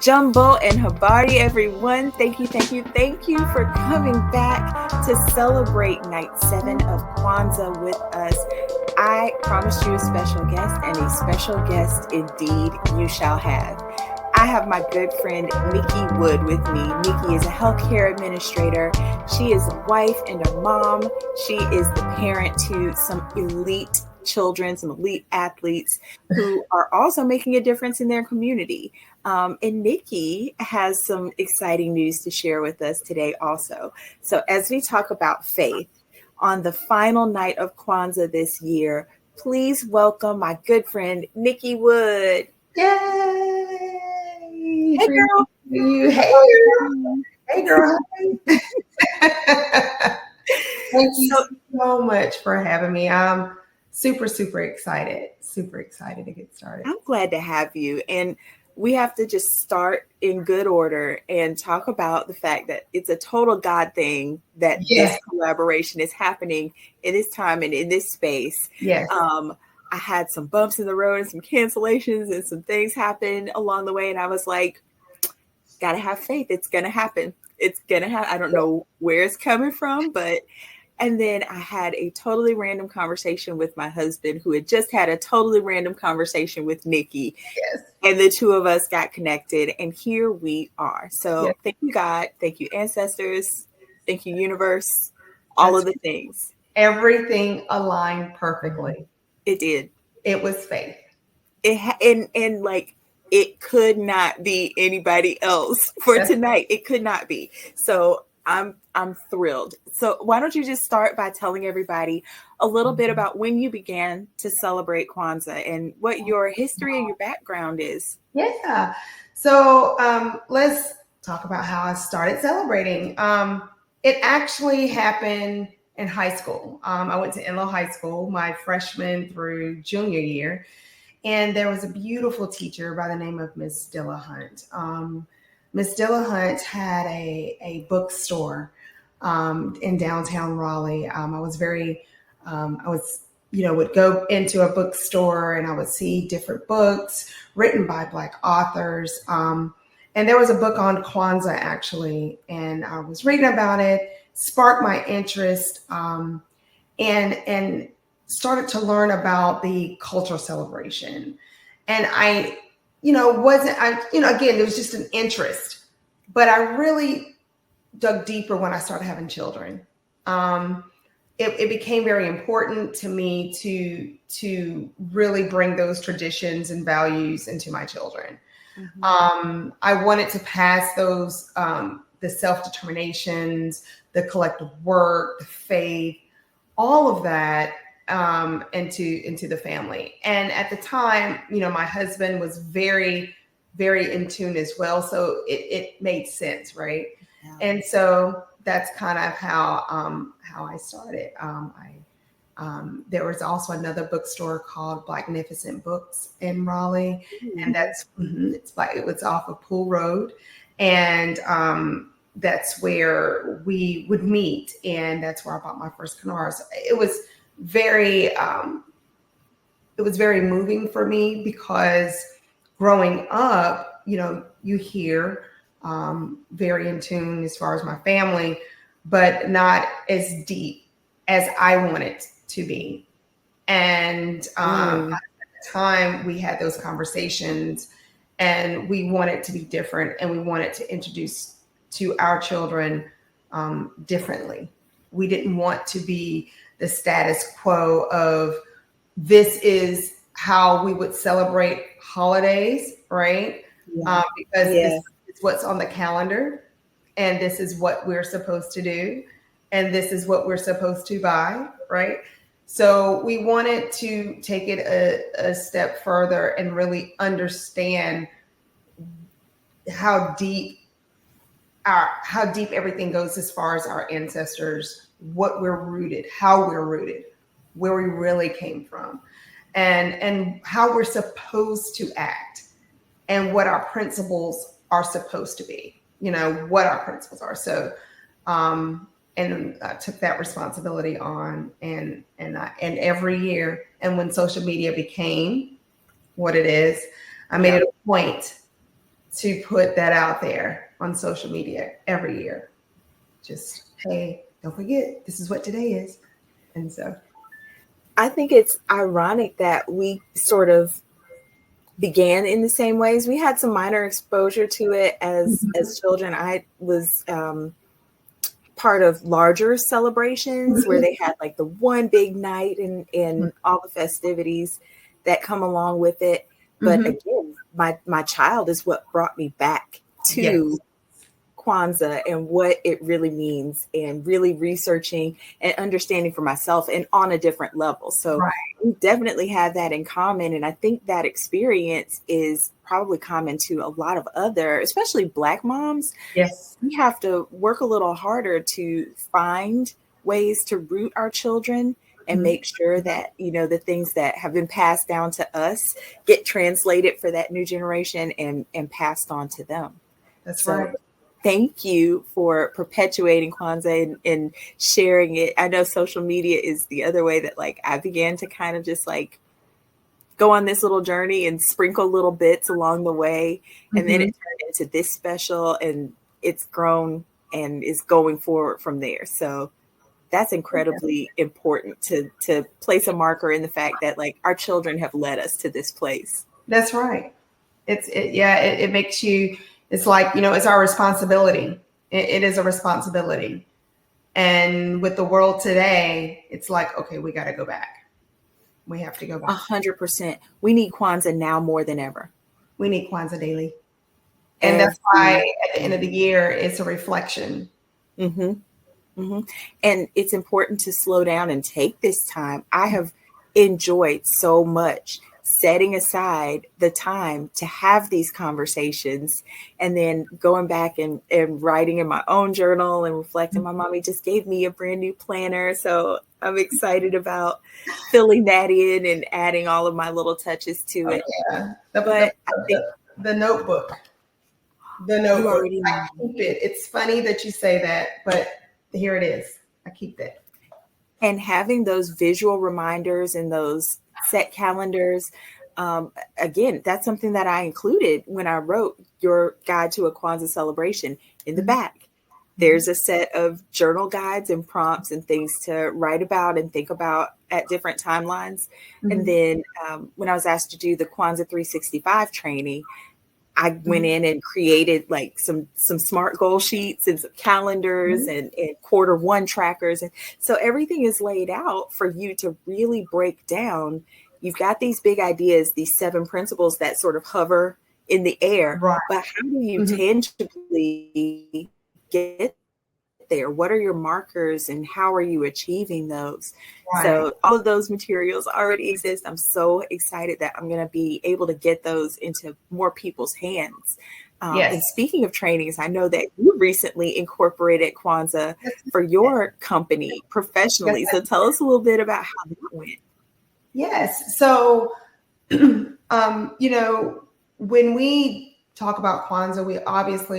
Jumbo and Habari, everyone. Thank you for coming back to celebrate night 7 of Kwanzaa with us. I promised you a special guest, and a special guest indeed you shall have. I have my good friend Nikki Wood with me. Nikki is a healthcare administrator. She is a wife and a mom. She is the parent to some elite children, some elite athletes who are also making a difference in their community. And Nikki has some exciting news to share with us today also. So as we talk about faith on the final night of Kwanzaa this year, please welcome my good friend, Nikki Wood. Yay! Hey, girl. You. Hey, girl. Hey, girl. Thank you so much for having me. I'm super excited. Super excited to get started. I'm glad to have you. And we have to just start in good order and talk about the fact that it's a total God thing that this collaboration is happening in this time and in this space. Yes. I had some bumps in the road and some cancellations and some things happen along the way. And I was like, gotta have faith. It's going to happen. It's going to happen. I don't know where it's coming from, and then I had a totally random conversation with my husband, who had just had a totally random conversation with Nikki. Yes. And the two of us got connected, and here we are. So Thank you, God. Thank you, ancestors. Thank you, universe. All of the things. Everything aligned perfectly. It did. It was faith. It could not be anybody else for tonight. It could not be. So I'm thrilled. So why don't you just start by telling everybody a little bit about when you began to celebrate Kwanzaa and what your history and your background is. Yeah. So let's talk about how I started celebrating. It actually happened in high school. I went to Enloe High School, my freshman through junior year. And there was a beautiful teacher by the name of Miss Dillahunt. Miss Dillahunt had a bookstore in downtown Raleigh. I would go into a bookstore and I would see different books written by Black authors. And there was a book on Kwanzaa actually, and I was reading about it, sparked my interest, and started to learn about the cultural celebration. And again, it was just an interest, but I really dug deeper when I started having children. It became very important to me to really bring those traditions and values into my children. Mm-hmm. I wanted to pass those, the self-determinations, the collective work, the faith, all of that into the family. And at the time, my husband was very, very in tune as well. So it made sense. Right. Yeah. And so that's kind of how I started. There was also another bookstore called Blacknificent Books in Raleigh. Mm-hmm. And it was off of Pool Road. And, that's where we would meet. And that's where I bought my first canars. It was very moving for me because growing up, you hear very in tune as far as my family, but not as deep as I wanted to be. And at the time we had those conversations and we wanted to be different and we wanted to introduce to our children differently. We didn't want to be the status quo of this is how we would celebrate holidays, right? Yeah. Because this is what's on the calendar and this is what we're supposed to do and this is what we're supposed to buy, right? So we wanted to take it a step further and really understand how deep everything goes as far as our ancestors, what we're rooted, how we're rooted, where we really came from, and how we're supposed to act and what our principles are supposed to be, what our principles are. So, and I took that responsibility on and every year. And when social media became what it is, I made it a point to put that out there on social media every year. Just, hey, don't forget, this is what today is. And so I think it's ironic that we sort of began in the same ways. We had some minor exposure to it as children. I was part of larger celebrations where they had like the one big night and all the festivities that come along with it. But again, my child is what brought me back to Kwanzaa and what it really means, and really researching and understanding for myself and on a different level. So we definitely have that in common. And I think that experience is probably common to a lot of other, especially Black moms. Yes. We have to work a little harder to find ways to root our children and make sure that, you know, the things that have been passed down to us get translated for that new generation and passed on to them. That's right. Thank you for perpetuating Kwanzaa and sharing it. I know social media is the other way that like I began to kind of just like go on this little journey and sprinkle little bits along the way. And then it turned into this special, and it's grown and is going forward from there. So that's incredibly important to place a marker in the fact that like our children have led us to this place. That's right. It makes you, it's like, you know, it's our responsibility. It is a responsibility. And with the world today, it's like, okay, we got to go back. We have to go back. 100%. We need Kwanzaa now more than ever. We need Kwanzaa daily. And that's why at the end of the year, it's a reflection. And it's important to slow down and take this time. I have enjoyed so much setting aside the time to have these conversations, and then going back and writing in my own journal and reflecting. My mommy just gave me a brand new planner, so I'm excited about filling that in and adding all of my little touches to it. I think the notebook. I keep it. It's funny that you say that, but here it is. I keep that. And having those visual reminders and those set calendars, again, that's something that I included when I wrote your guide to a Kwanzaa celebration. In the back, there's a set of journal guides and prompts and things to write about and think about at different timelines. And then when I was asked to do the Kwanzaa 365 training, I went in and created like some SMART goal sheets and some calendars and quarter one trackers. And so everything is laid out for you to really break down. You've got these big ideas, these 7 principles that sort of hover in the air, but how do you tangibly get there? What are your markers and how are you achieving those? So all of those materials already exist. I'm so excited that I'm going to be able to get those into more people's hands. And speaking of trainings, I know that you recently incorporated Kwanzaa for your company professionally. So tell us a little bit about how that went. Yes. So, you know, when we talk about Kwanzaa,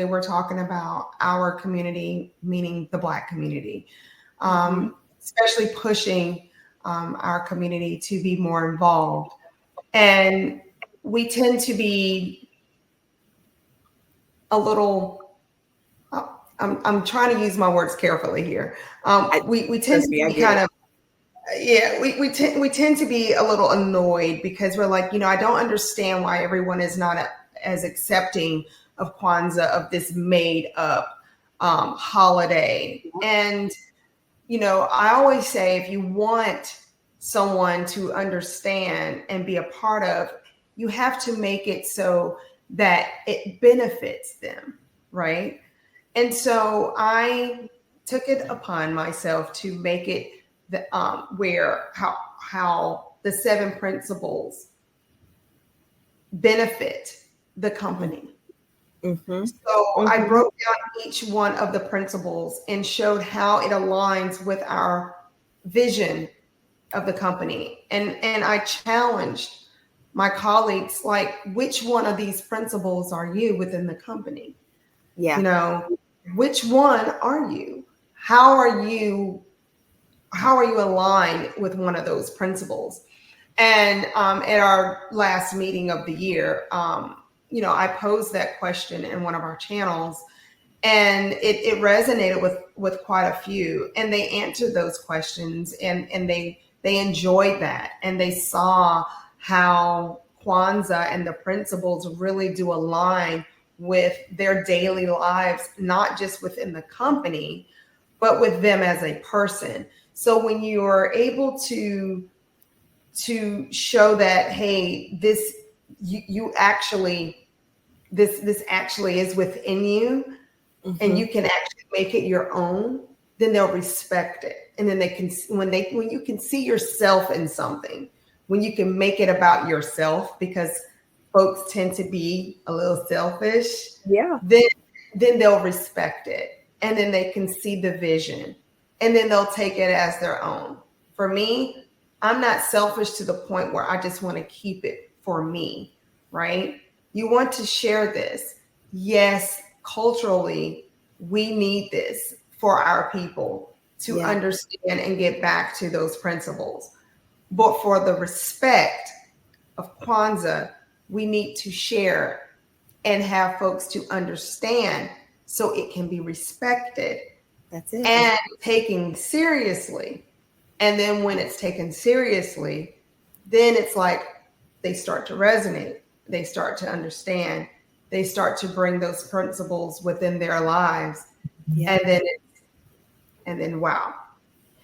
we're talking about our community, meaning the Black community, especially pushing our community to be more involved. And we tend to be a little, I'm trying to use my words carefully here. We tend to be kind of, we tend to be a little annoyed because we're like, you know, I don't understand why everyone is not as accepting of Kwanzaa, of this made up holiday. And, you know, I always say, if you want someone to understand and be a part of, you have to make it so that it benefits them, right? And so I took it upon myself to make it how the 7 principles benefit the company. So I broke down each one of the principles and showed how it aligns with our vision of the company. And I challenged my colleagues, like, which one of these principles are you within the company? You know, which one are you? How are you aligned with one of those principles? And at our last meeting of the year, I posed that question in one of our channels, and it resonated with quite a few, and they answered those questions, and they enjoyed that, and they saw how Kwanzaa and the principles really do align with their daily lives, not just within the company, but with them as a person. So when you are able to show that, hey, this you actually this actually is within you, and you can actually make it your own, then they'll respect it. And then they can, when you can see yourself in something, when you can make it about yourself, because folks tend to be a little selfish. Yeah. Then they'll respect it. And then they can see the vision. And then they'll take it as their own. For me, I'm not selfish to the point where I just want to keep it for me, right? You want to share this. Yes, culturally, we need this for our people to understand and get back to those principles. But for the respect of Kwanzaa, we need to share and have folks to understand so it can be respected. That's it. And taken seriously. And then when it's taken seriously, then it's like they start to resonate. They start to understand. They start to bring those principles within their lives. Yeah. And then wow,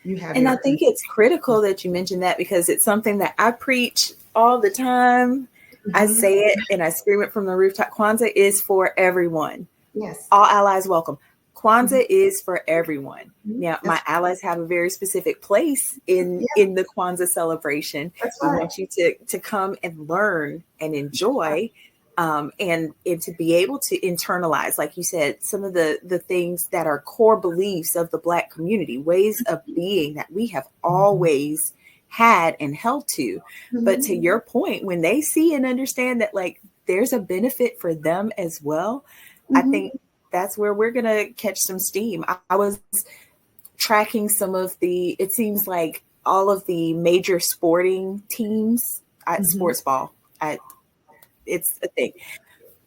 you have. And I think it's critical that you mentioned that, because it's something that I preach all the time. I say it and I scream it from the rooftop. Kwanzaa is for everyone. Yes. All allies welcome. Kwanzaa is for everyone. Now, my allies have a very specific place in the Kwanzaa celebration. That's we right. want you to come and learn and enjoy, and to be able to internalize, like you said, some of the things that are core beliefs of the Black community, ways of being that we have always had and held to. But to your point, when they see and understand that, like, there's a benefit for them as well, I think that's where we're going to catch some steam. I was tracking some of it seems like all of the major sporting teams, sports ball, it's a thing,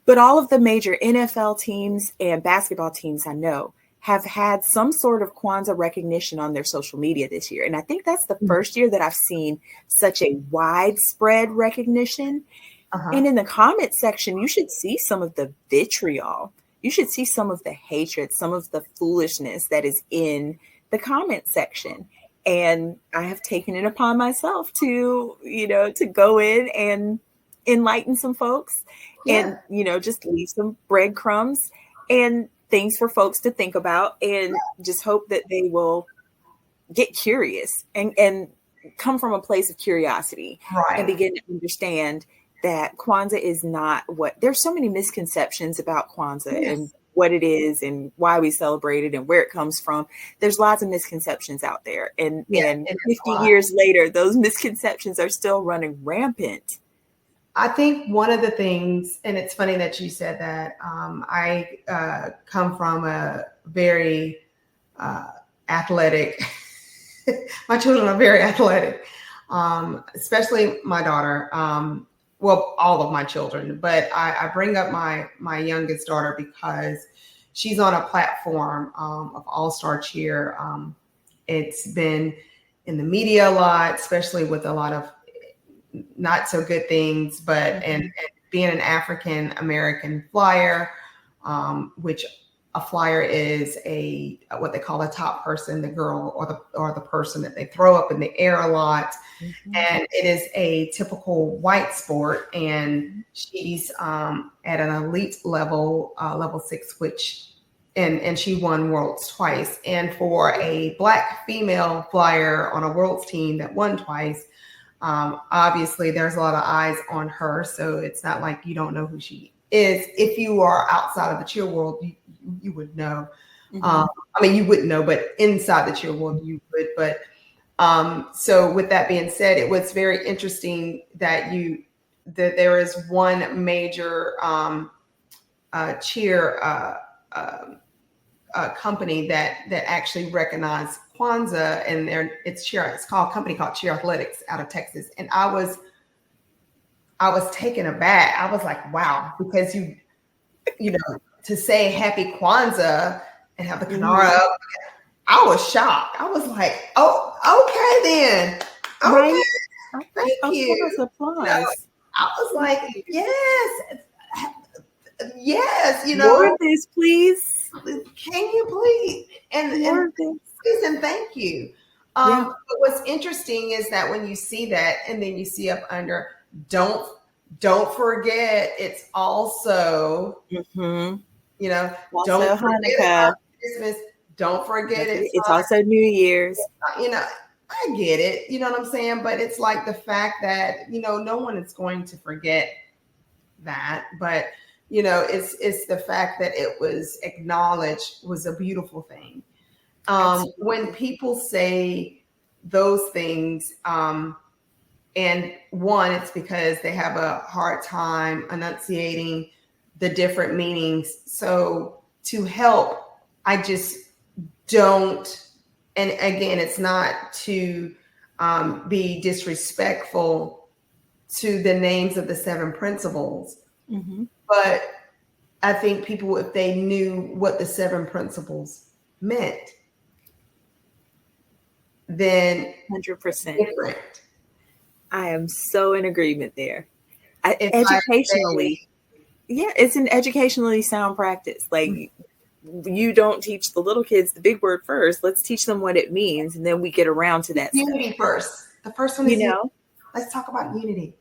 but all of the major NFL teams and basketball teams I know have had some sort of Kwanzaa recognition on their social media this year. And I think that's the first year that I've seen such a widespread recognition. And in the comment section, you should see some of the vitriol. You should see some of the hatred, some of the foolishness that is in the comment section. And I have taken it upon myself to, to go in and enlighten some folks and, just leave some breadcrumbs and things for folks to think about, and just hope that they will get curious and come from a place of curiosity, and begin to understand that Kwanzaa is not there's so many misconceptions about Kwanzaa and what it is and why we celebrate it and where it comes from. There's lots of misconceptions out there. And 50 years later, those misconceptions are still running rampant. I think one of the things, and it's funny that you said that, I come from a very athletic, my children are very athletic, especially my daughter. Well, all of my children, but I bring up my youngest daughter because she's on a platform of All-Star Cheer. It's been in the media a lot, especially with a lot of not so good things, but and being an African American flyer, which a flyer is what they call a top person, the girl or the person that they throw up in the air a lot. And it is a typical white sport, and she's at an elite level, level 6, which and she won worlds twice. And for a Black female flyer on a worlds team that won twice, obviously there's a lot of eyes on her. So it's not like you don't know who she is. If you are outside of the cheer world, you would know. I mean, you wouldn't know, but inside the cheer world, you would. But so with that being said, it was very interesting that there is one major cheer company that actually recognized Kwanzaa, and it's called a company called Cheer Athletics out of Texas. And I I was taken aback. I was like, wow, because you know, to say Happy Kwanzaa and have the Kanara up, I was shocked. I was like, oh, okay then. Right? Okay, thank you. Applause. I was like, yes, More of this, please. can you please? More of this. Please and thank you. But what's interesting is that when you see that and then you see up under, don't forget it's also, Mm-hmm. don't Also forget Hanukkah. about Christmas. Don't forget It's also New Year's. I get it. You know what I'm saying? But it's like the fact that, no one is going to forget that. But, it's the fact that it was acknowledged was a beautiful thing. When people say those things, and one, it's because they have a hard time enunciating the different meanings. So to help, I just don't. And again, it's not to be disrespectful to the names of the 7 principles, but I think people, if they knew what the 7 principles meant, then 100%. different. I am so in agreement there. Educationally, it's an educationally sound practice. Like, you don't teach the little kids the big word first. Let's teach them what it means, and then we get around to that unity stuff. first. The first one is unity. Let's talk about unity.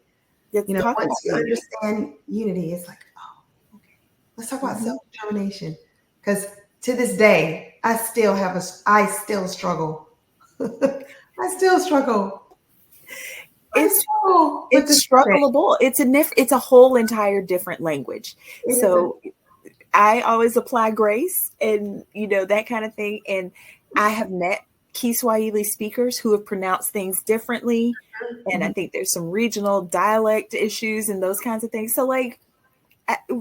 Once you understand unity, it's like, oh, okay. Let's talk about self-determination. Because to this day, I still struggle. I still struggle. It's struggleable. It's a whole entire different language. So I always apply grace and, that kind of thing. And I have met Kiswahili speakers who have pronounced things differently. And I think there's some regional dialect issues and those kinds of things. So like,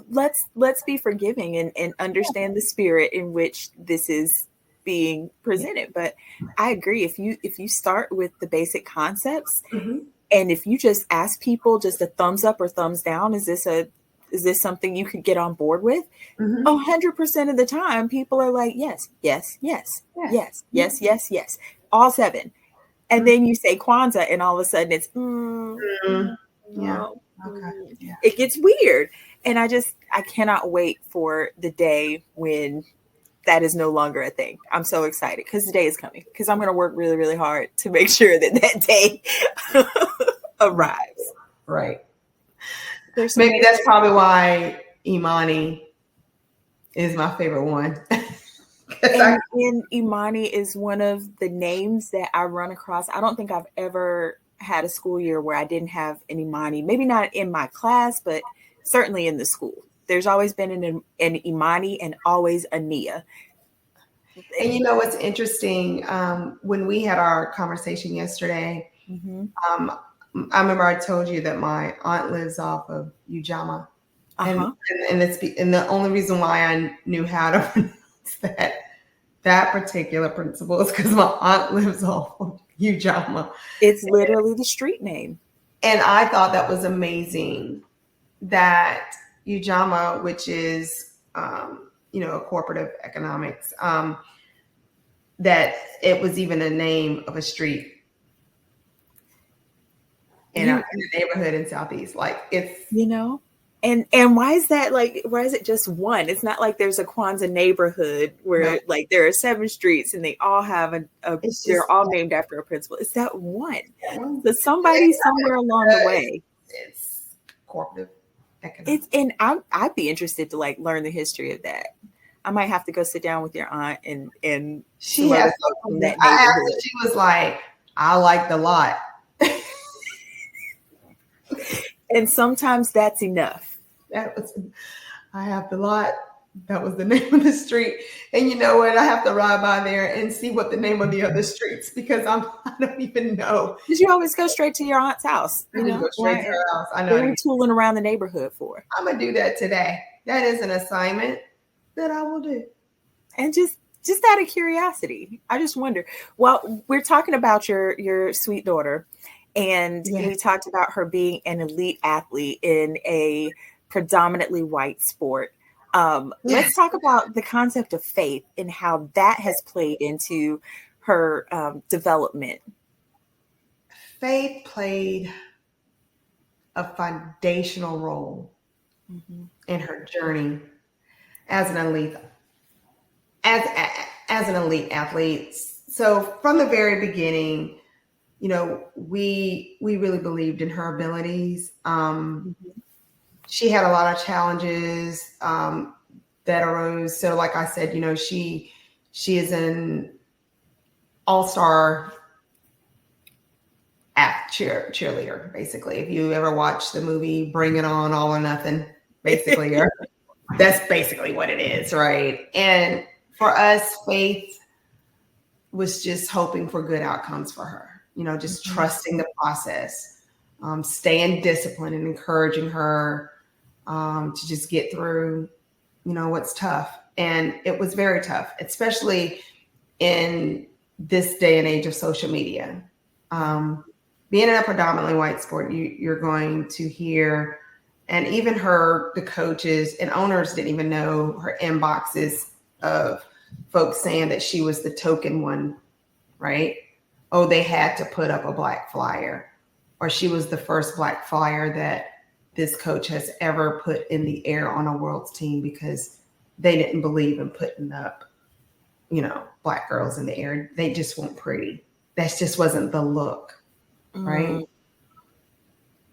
let's be forgiving and understand the spirit in which this is being presented. But I agree. If you start with the basic concepts, and if you just ask people just a thumbs up or thumbs down, is this something you could get on board with? 100% of the time, people are like, yes, yes, yes, yes, yes, yes, yes, all 7. And then you say Kwanzaa, and all of a sudden it's it gets weird. And I cannot wait for the day when that is no longer a thing. I'm so excited because the day is coming, because I'm going to work really, really hard to make sure that day arrives. Right. Maybe that's probably why Imani is my favorite one. And Imani is one of the names that I run across. I don't think I've ever had a school year where I didn't have an Imani. Maybe not in my class, but certainly in the school. There's always been an Imani and always a Nia. And what's interesting, when we had our conversation yesterday, I remember I told you that my aunt lives off of Ujamaa. And the only reason why I knew how to pronounce that particular principle is because my aunt lives off of Ujamaa. It's literally the street name. And I thought that was amazing that Ujamaa, which is a cooperative economics, that it was even a name of a street in a neighborhood in Southeast. Like, it's And why is that? Like, why is it just one? It's not like there's a Kwanzaa neighborhood where like there are 7 streets and they all have they're all named after a principal. It's that one. So somebody somewhere along the way. It's cooperative economics. I'd be interested to like learn the history of that. I might have to go sit down with your aunt and she has from that neighborhood. She was like, I like the lot. And sometimes that's enough. I have the lot. That was the name of the street. And you know what? I have to ride by there and see what the name of the other streets, because I don't even know. Did you always go straight to your aunt's house? Go straight to her house. I know. What are you tooling around the neighborhood for? I'm gonna do that today. That is an assignment that I will do. And just out of curiosity, I just wonder. Well, we're talking about your sweet daughter, And Yeah. we talked about her being an elite athlete in a predominantly white sport. Let's talk about the concept of faith and how that has played into her development. Faith played a foundational role Mm-hmm. in her journey as an elite as as an elite athlete. So from the very beginning, you know, we really believed in her abilities. Mm-hmm. She had a lot of challenges that arose. So, like I said, you know, she is an all-star cheerleader. Basically, if you ever watch the movie Bring It On, All or Nothing, basically, that's basically what it is, right? And for us, Faith was just hoping for good outcomes for her. You know, just Mm-hmm. trusting the process, staying disciplined, and encouraging her to just get through, you know, what's tough. And it was very tough, especially in this day and age of social media. Being in a predominantly white sport, you're going to hear, and even the coaches and owners didn't even know her inboxes of folks saying that she was the token one, right? Oh, they had to put up a black flyer, or she was the first black flyer that this coach has ever put in the air on a world's team, because they didn't believe in putting up, you know, black girls in the air. They just weren't pretty. That just wasn't the look, right? Mm-hmm.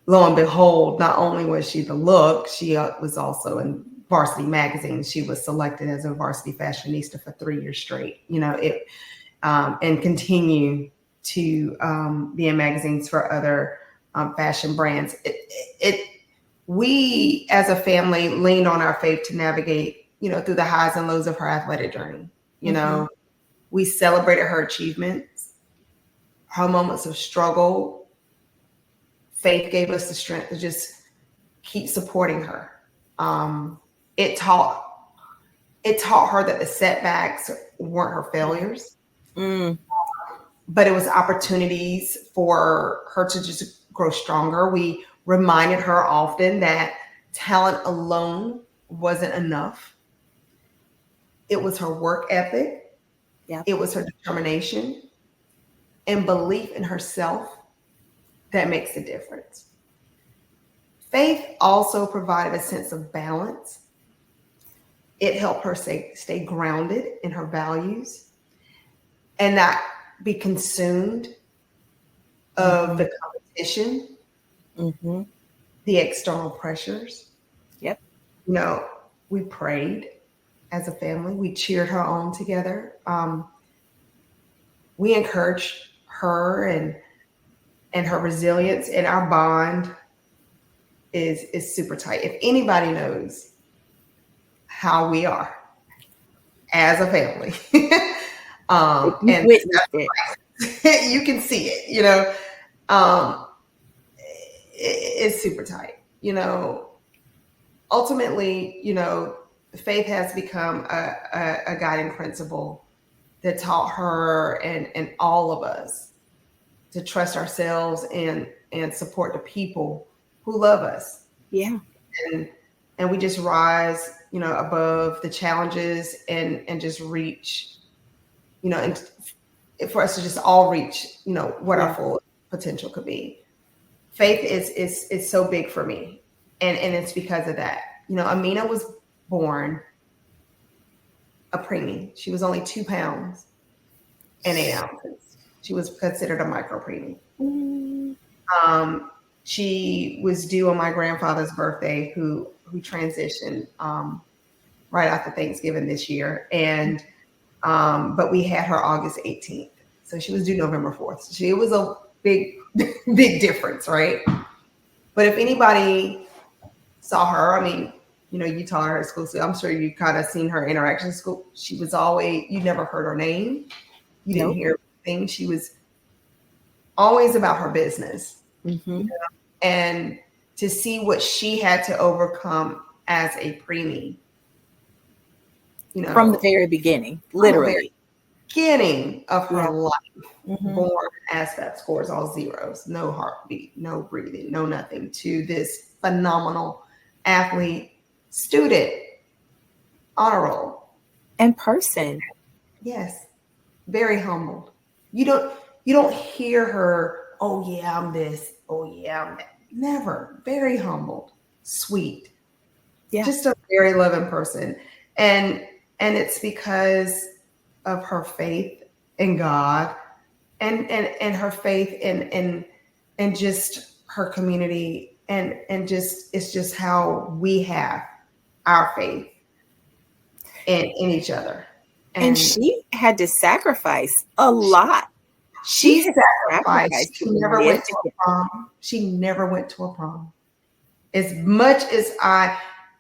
Lo and behold, not only was she the look, she was also in Varsity magazine. She was selected as a varsity fashionista for 3 years straight. You know, and continue to be in magazines for other fashion brands. We as a family leaned on our faith to navigate, you know, through the highs and lows of her athletic journey. You know, we celebrated her achievements, her moments of struggle. Faith gave us the strength to just keep supporting her. It taught her that the setbacks weren't her failures, but it was opportunities for her to just grow stronger. We reminded her often that talent alone wasn't enough. It was her work ethic. Yeah. It was her determination and belief in herself that makes the difference. Faith also provided a sense of balance. It helped her stay grounded in her values and not be consumed of the competition, the external pressures. Yep. You know, we prayed as a family. We cheered her on together. We encouraged her and her resilience, and our bond is super tight. If anybody knows how we are as a family, and witnessed it. you can see it, you know, it's super tight. You know, ultimately, you know, faith has become a guiding principle that taught her and all of us to trust ourselves and support the people who love us. Yeah. And we just rise, you know, above the challenges and just reach, you know, and for us to just all reach, you know, what our full potential could be. Faith is so big for me. And it's because of that. You know, Amina was born a preemie. She was only 2 pounds and 8 ounces. She was considered a micro preemie. She was due on my grandfather's birthday, who transitioned right after Thanksgiving this year. And but we had her August 18th. So she was due November 4th. So it was a big difference, right? But if anybody saw her, I mean, you know, you taught her at school, so I'm sure you kind of seen her interaction in school. She was always, you never heard her name. You didn't hear things. She was always about her business. You know? And to see what she had to overcome as a preemie, you know, from the very beginning, literally. beginning of her Yeah. life, Mm-hmm. born ASVAB scores, all zeros, no heartbeat, no breathing, no nothing, to this phenomenal athlete, student, honor roll. And person. Yes, very humbled. You don't hear her, oh yeah, I'm this, oh yeah, I'm that. Never. Very humbled, sweet. Yeah. Just a very loving person. And it's because of her faith in God and her faith in just her community and just it's just how we have our faith in each other. And she had to sacrifice a lot. She Had sacrificed. She never went to a prom. She never went to a prom. As much as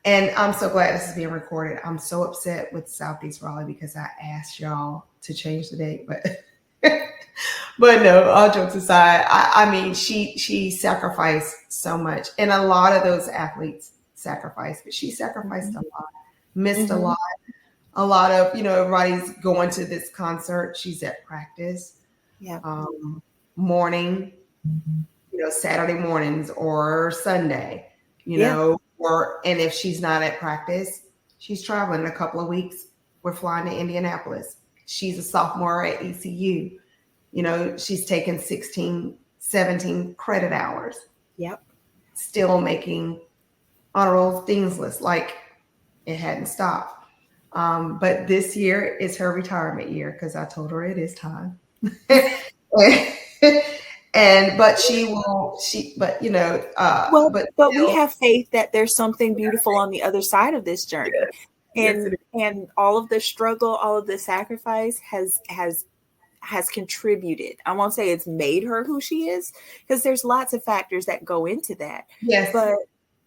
and I'm so glad this is being recorded. I'm so upset with Southeast Raleigh because I asked y'all to change the date, but but no, all jokes aside, I mean, she sacrificed so much, and a lot of those athletes sacrificed, but she sacrificed a lot, missed a lot of, everybody's going to this concert. She's at practice, morning, Saturday mornings or Sunday, and if she's not at practice, she's traveling in a couple of weeks. We're flying to Indianapolis. She's a sophomore at ECU. She's taken 16, 17 credit hours. Yep. Still making honor roll things list, like it hadn't stopped. But this year is her retirement year because I told her it is time. But we have faith that there's something beautiful on the other side of this journey. Yes. And all of the struggle, all of the sacrifice has contributed. I won't say it's made her who she is, because there's lots of factors that go into that. Yes. But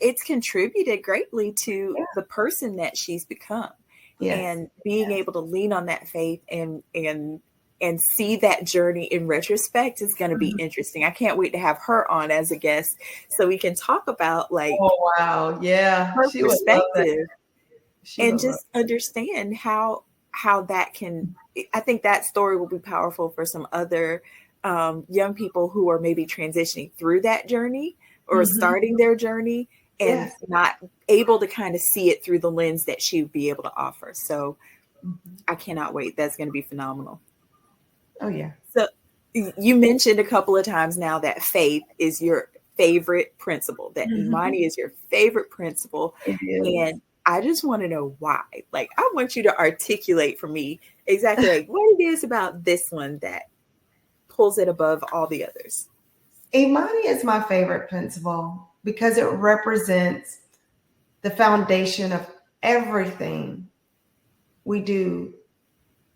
it's contributed greatly to the person that she's become. Yes. And being able to lean on that faith and see that journey in retrospect is going to be interesting. I can't wait to have her on as a guest so we can talk about oh wow, yeah, her perspective and just understand how that can. I think that story will be powerful for some other young people who are maybe transitioning through that journey or starting their journey and not able to kind of see it through the lens that she would be able to offer. So I cannot wait. That's going to be phenomenal. Oh, yeah. So you mentioned a couple of times now that faith is your favorite principle, that Imani is your favorite principle. And I just want to know why. Like, I want you to articulate for me exactly what it is about this one that pulls it above all the others. Imani is my favorite principle because it represents the foundation of everything we do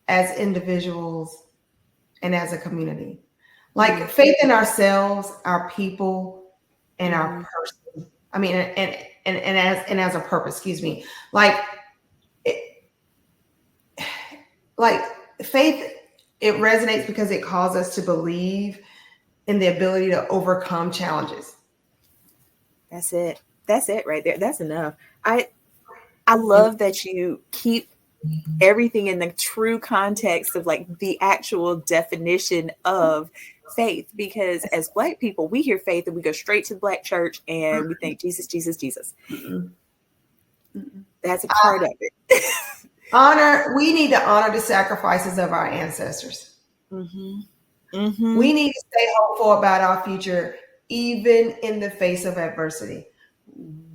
as individuals and as a community. Like faith in ourselves, our people, and our person. I mean, and as a purpose, excuse me. Like faith, it resonates because it calls us to believe in the ability to overcome challenges. That's it. That's it right there. That's enough. I love that you keep everything in the true context of like the actual definition of faith, because as Black people, we hear faith and we go straight to the Black church and we think Jesus, Jesus, Jesus. That's a part of it. We need to honor the sacrifices of our ancestors. We need to stay hopeful about our future, even in the face of adversity.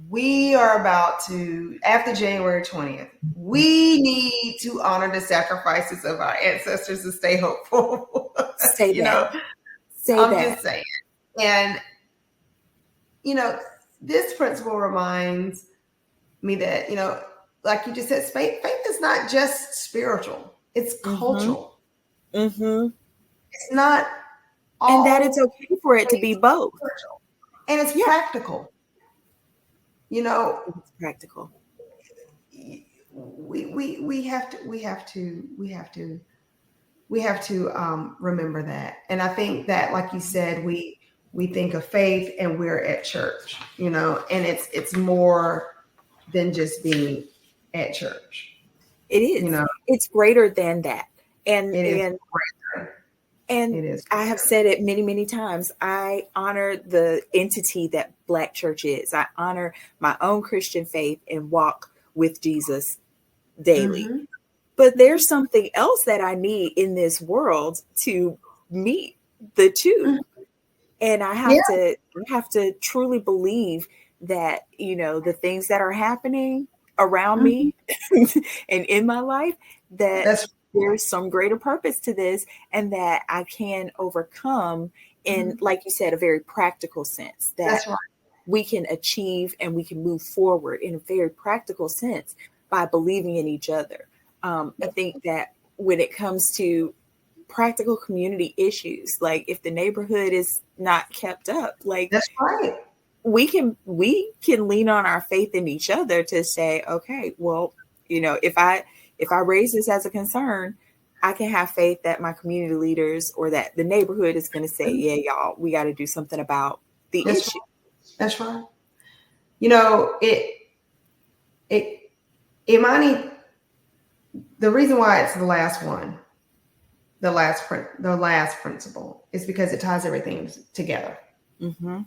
We are about to, after January 20th, we need to honor the sacrifices of our ancestors and stay hopeful. Say that. I'm just saying. And, this principle reminds me that, like you just said, faith is not just spiritual. It's cultural. It's not and that it's okay for it to be both. And it's practical. It's practical. We have to remember that. And I think that, like you said, we think of faith and we're at church, and it's more than just being at church. It is. It's greater than that. And It is and great. and It is. I have said it many, many times. I honor the entity that Black church is. I honor my own Christian faith and walk with Jesus daily. Mm-hmm. But there's something else that I need in this world to meet the two. And Yeah, I have to truly believe that, the things that are happening around mhm. me and in my life, that That's there's some greater purpose to this, and that I can overcome in, mhm. like you said, a very practical sense, that That's right. we can achieve and we can move forward in a very practical sense by believing in each other. I think that when it comes to practical community issues, like if the neighborhood is not kept up, like That's right. we can lean on our faith in each other to say, okay, well, if I raise this as a concern, I can have faith that my community leaders or that the neighborhood is going to say, yeah, y'all, we got to do something about the That's issue. right. That's right. You know, it Imani, the reason why it's the last one, the last principle is because it ties everything together. Mm-hmm.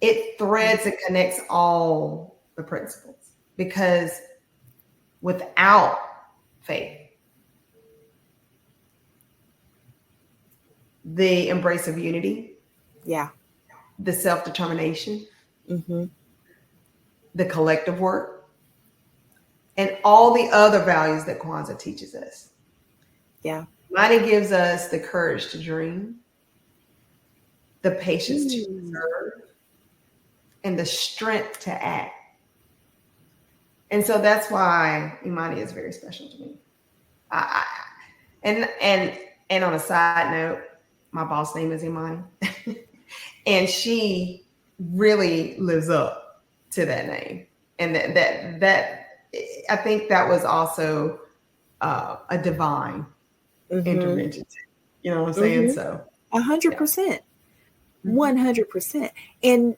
It threads and connects all the principles because without faith, the embrace of unity, Yeah. the self-determination, Mm-hmm. the collective work, and all the other values that Kwanzaa teaches us. Yeah. Imani gives us the courage to dream, the patience to Mm. observe, and the strength to act. And so that's why Imani is very special to me. I, and and and on a side note, my boss name is Imani, and she really lives up to that name. And that I think that was also a divine Mm-hmm. intervention. You know what I'm saying? Mm-hmm. So yeah. 100%. Mhm. 100%.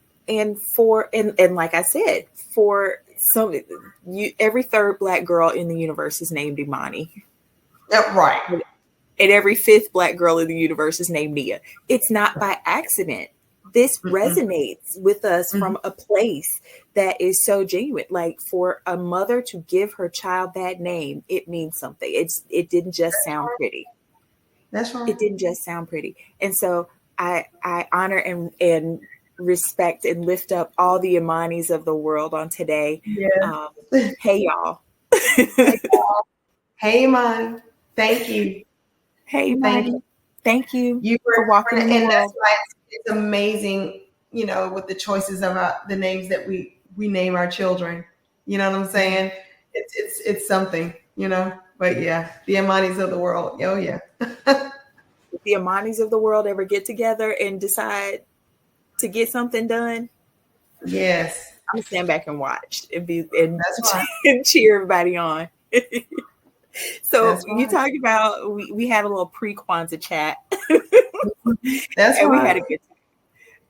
And like I said, for some, every third Black girl in the universe is named Imani, Yeah, right. and every fifth Black girl in the universe is named Nia. It's not by accident. This Mm-mm. resonates with us Mhm. from a place that is so genuine. Like, for a mother to give her child that name, it means something. It didn't just sound pretty. That's right. It didn't just sound pretty. And so I honor and respect and lift up all the Imanis of the world on today. Yeah. Um, hey y'all. Hey, hey, Imani. Thank you. Hey Thank you. Imani. Thank you You for walking were, in the and that's world. why it's amazing, with the choices of the names that we name our children. You know what I'm saying? It's something, But yeah, the Imanis of the world. Oh yeah. If the Imanis of the world ever get together and decide to get something done, Yes, I'm gonna stand back and watch and be and, that's right. and cheer everybody on. So That's you right. talked about, we had a little pre-Kwanzaa chat That's and we had right. a good time.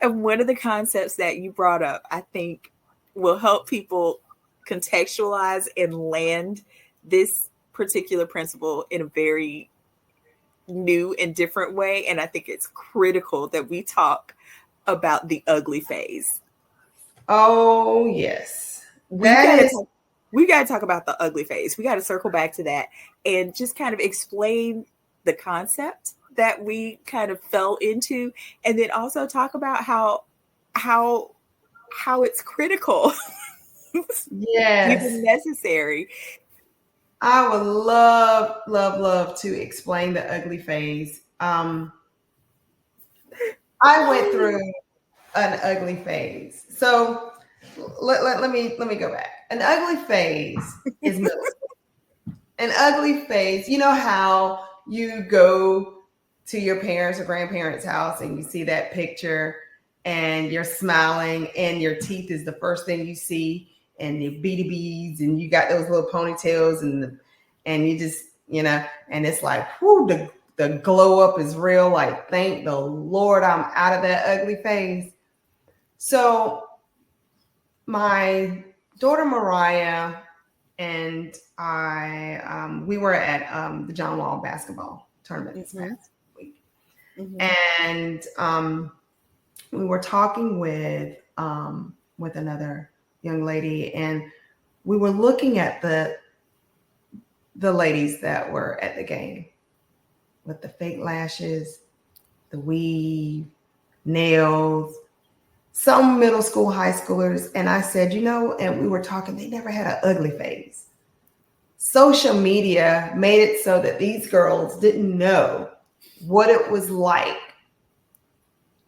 And one of the concepts that you brought up, I think, will help people contextualize and land this particular principle in a very new and different way. And I think it's critical that we talk about the ugly phase. Oh yes, We that gotta is. talk, we gotta talk about the ugly phase. We gotta circle back to that and just kind of explain the concept that we kind of fell into, and then also talk about how how it's critical, even Yes, necessary. I would love, love, love to explain the ugly phase. I went through an ugly phase. So let me go back. An ugly phase is middle school. An ugly phase, you know how you go to your parents' or grandparents' house and you see that picture and you're smiling and your teeth is the first thing you see and your beady beads and you got those little ponytails and you just, and it's like, whoo, the glow up is real. Like, thank the Lord I'm out of that ugly phase. So my daughter Mariah and we were at the John Wall basketball tournament this past week, and we were talking with another young lady, and we were looking at the ladies that were at the game with the fake lashes, the weave, nails, some middle school, high schoolers. And I said, and we were talking, they never had an ugly phase. Social media made it so that these girls didn't know what it was like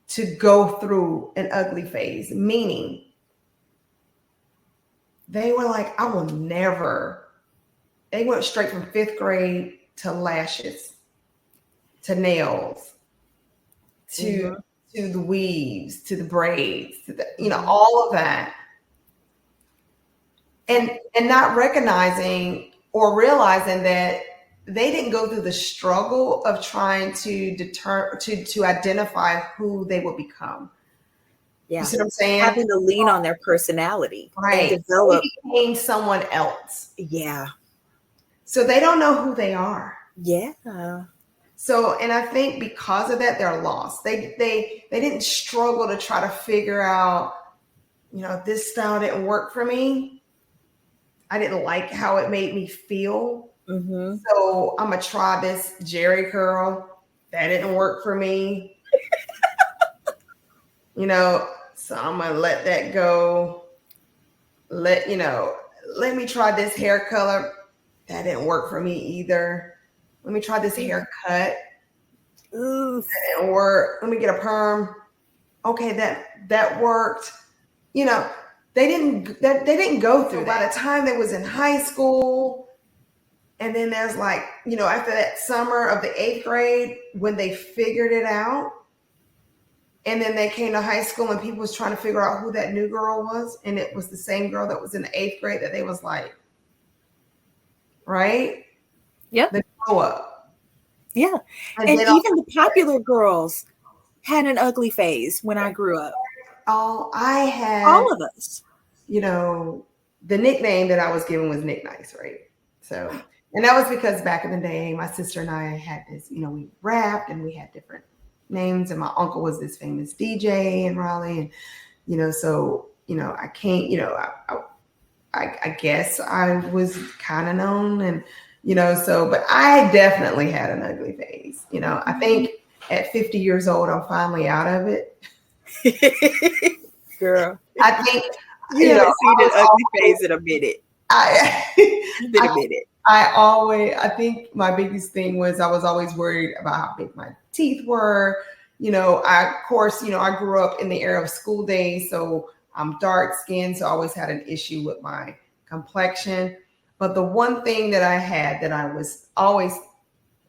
to go through an ugly phase, meaning they were like, I will never. They went straight from 5th grade to lashes, to nails, to the weaves, to the braids, to the, all of that. And not recognizing or realizing that they didn't go through the struggle of trying to to identify who they will become. Yeah. You see what I'm saying? Having to lean on their personality. Right. And develop. They became someone else. Yeah. So they don't know who they are. Yeah. So, and I think because of that, they're lost. They didn't struggle to try to figure out, this style didn't work for me. I didn't like how it made me feel. So I'm going to try this Jerry curl. That didn't work for me. So I'm going to let that go. Let me try this hair color. That didn't work for me either. Let me try this haircut. Ooh. That didn't work. Let me get a perm. Okay, that worked. They didn't go through that. By the time they was in high school, and then there's like, after that summer of the 8th grade, when they figured it out, and then they came to high school and people was trying to figure out who that new girl was, and it was the same girl that was in the 8th grade that they was like, right? Yeah. They grow up. Yeah. And even the popular girls had an ugly phase when I grew up. All of us. The nickname that I was given was Nick Nice, right? So, and that was because back in the day, my sister and I had this, we rapped and we had different names, and my uncle was this famous DJ in Raleigh, and so I can't, I guess I was kind of known, and but I definitely had an ugly phase. I think at 50 years old, I'm finally out of it. Girl, I think you haven't seen an ugly phase in a minute. I think my biggest thing was I was always worried about how big my teeth were. I grew up in the era of school days, so I'm dark skinned, so I always had an issue with my complexion. But the one thing that I had that I was always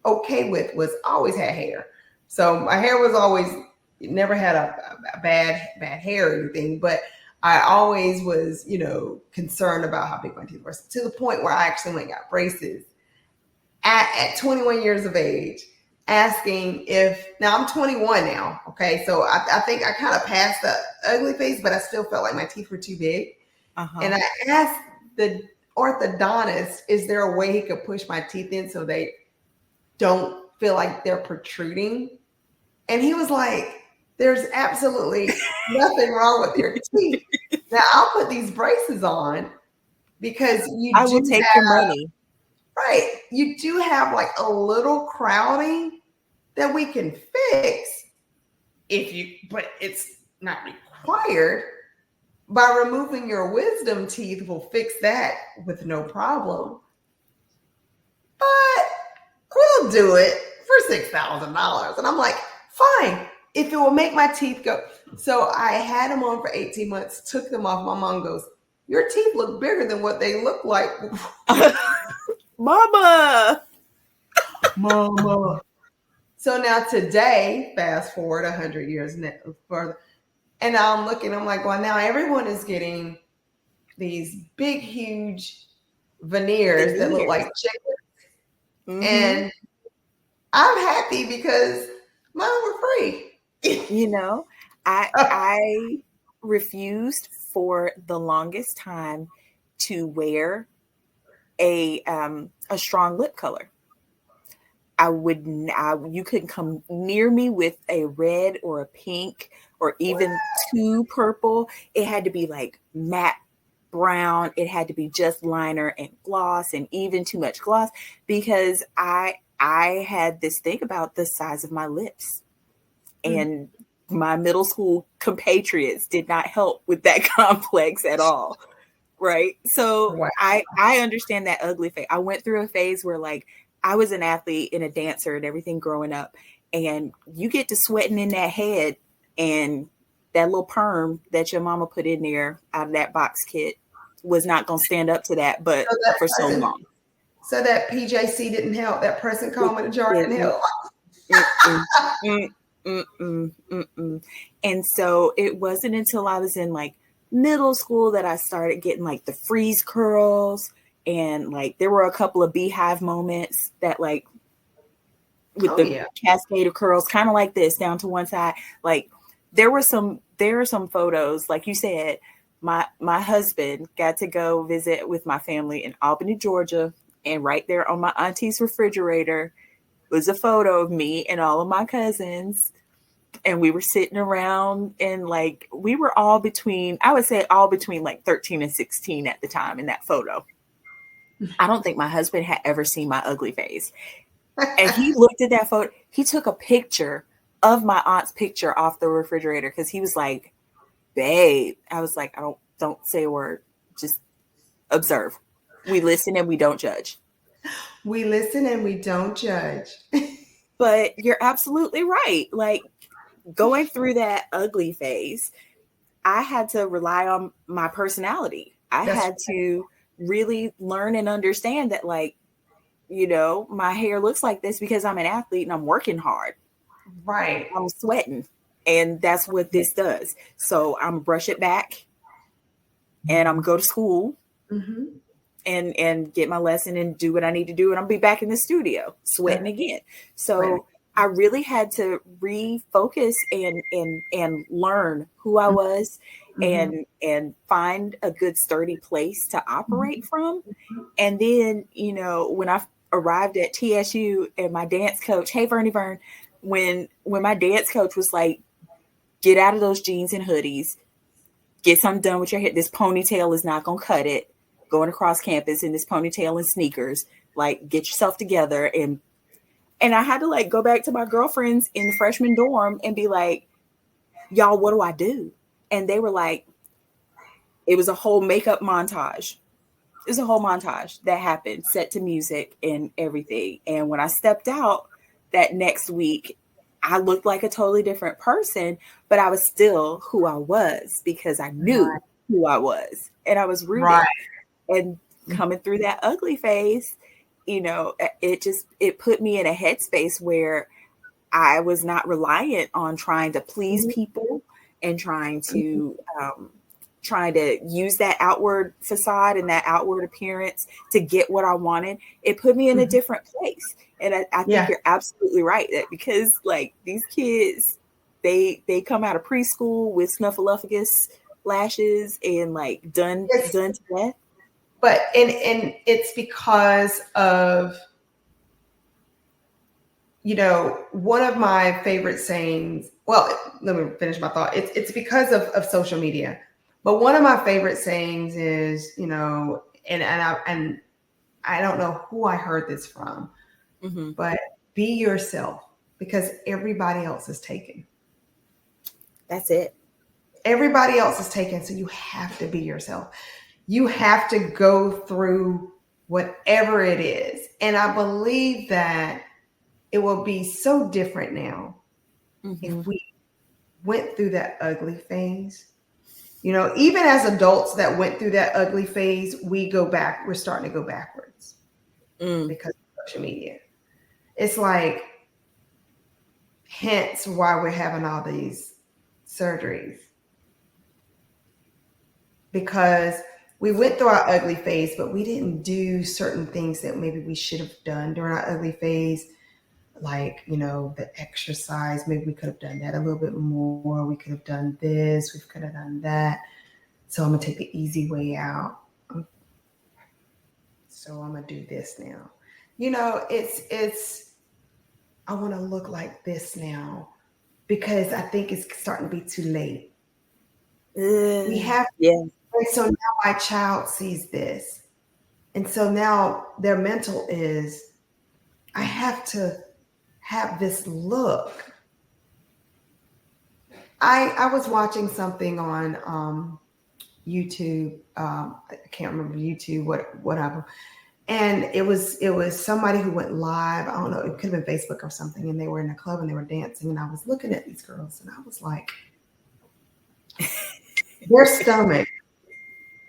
okay with was always had hair. So my hair was always, never had a bad hair or anything, but I always was, concerned about how big my teeth were, to the point where I actually went and got braces at 21 years of age, asking now I'm 21 now. Okay. So I think I kind of passed the ugly phase, but I still felt like my teeth were too big. And I asked the orthodontist, is there a way he could push my teeth in so they don't feel like they're protruding? And he was like, there's absolutely nothing wrong with your teeth. Now I'll put these braces on because I will take your money. Right. You do have like a little crowding that we can fix but it's not required. By removing your wisdom teeth, we'll fix that with no problem. But we'll do it for $6,000. And I'm like, fine, if it will make my teeth go. So I had them on for 18 months, took them off. My mom goes, your teeth look bigger than what they look like. Mama. So now today, fast forward 100 years further, and now I'm looking, I'm like, well, now everyone is getting these big, huge veneers that look like chickens. And I'm happy because mine were free. I refused for the longest time to wear a strong lip color. You couldn't come near me with a red or a pink or even too purple. It had to be like matte brown. It had to be just liner and gloss, and even too much gloss, because I had this thing about the size of my lips. And my middle school compatriots did not help with that complex at all. Right. So Wow. I understand that ugly phase. I went through a phase where like I was an athlete and a dancer and everything growing up. And you get to sweating in that head, and that little perm that your mama put in there out of that box kit was not going to stand up to that, but for so long. So that PJC didn't help. That person calm in the jar didn't help. And so it wasn't until I was in like middle school that I started getting like the freeze curls, and like there were a couple of beehive moments that like with the cascade of curls, kind of like this down to one side. Like there are some photos, like you said, my husband got to go visit with my family in Albany, Georgia, and right there on my auntie's refrigerator was a photo of me and all of my cousins. And we were sitting around, and like we were all between, I would say all between like 13 and 16 at the time in that photo. I don't think my husband had ever seen my ugly face. And he looked at that photo. He took a picture of my aunt's picture off the refrigerator because he was like, babe. I was like, don't say a word. Just observe. We listen and we don't judge. We listen and we don't judge. But you're absolutely right. Like going through that ugly phase, I had to rely on my personality. I had to really learn and understand that, like, you know, my hair looks like this because I'm an athlete and I'm working hard. Right. I'm sweating. And that's what this does. So I'm brush it back, and I'm go to school and get my lesson and do what I need to do. And I'll be back in the studio sweating again. So I really had to refocus and learn who I was and find a good sturdy place to operate from. And then, you know, when I arrived at TSU and my dance coach, hey, Vern, when my dance coach was like, get out of those jeans and hoodies, get something done with your hair. This ponytail is not going to cut it. Going across campus in this ponytail and sneakers, like get yourself together. And I had to like go back to my girlfriends in the freshman dorm and be like, y'all, what do I do? And they were like, it was a whole makeup montage. It was a whole montage that happened, set to music and everything. And when I stepped out that next week, I looked like a totally different person, but I was still who I was because I knew who I was and I was rooted. Right. And coming through that ugly phase, you know, it put me in a headspace where I was not reliant on trying to please people and trying to use that outward facade and that outward appearance to get what I wanted. It put me in a different place. And I think you're absolutely right that because like these kids, they come out of preschool with snuffleupagus lashes and like done to death. But and it's because of, you know, one of my favorite sayings. Well, let me finish my thought. It's because of social media. But one of my favorite sayings is, you know, and I don't know who I heard this from, but be yourself because everybody else is taken. That's it. Everybody else is taken, so you have to be yourself. You have to go through whatever it is. And I believe that it will be so different now if we went through that ugly phase. You know, even as adults that went through that ugly phase, we're starting to go backwards because of social media. It's like, hence why we're having all these surgeries. Because we went through our ugly phase, but we didn't do certain things that maybe we should have done during our ugly phase. Like, you know, the exercise, maybe we could have done that a little bit more. We could have done this. We could have done that. So I'm going to take the easy way out. So I'm gonna do this now. It's I want to look like this now because I think it's starting to be too late. We have Yeah. And so now my child sees this. And so now their mental is, I have to have this look. I was watching something on YouTube. I can't remember YouTube, whatever. And it was somebody who went live. I don't know, it could have been Facebook or something. And they were in a club and they were dancing. And I was looking at these girls and I was like, their stomach,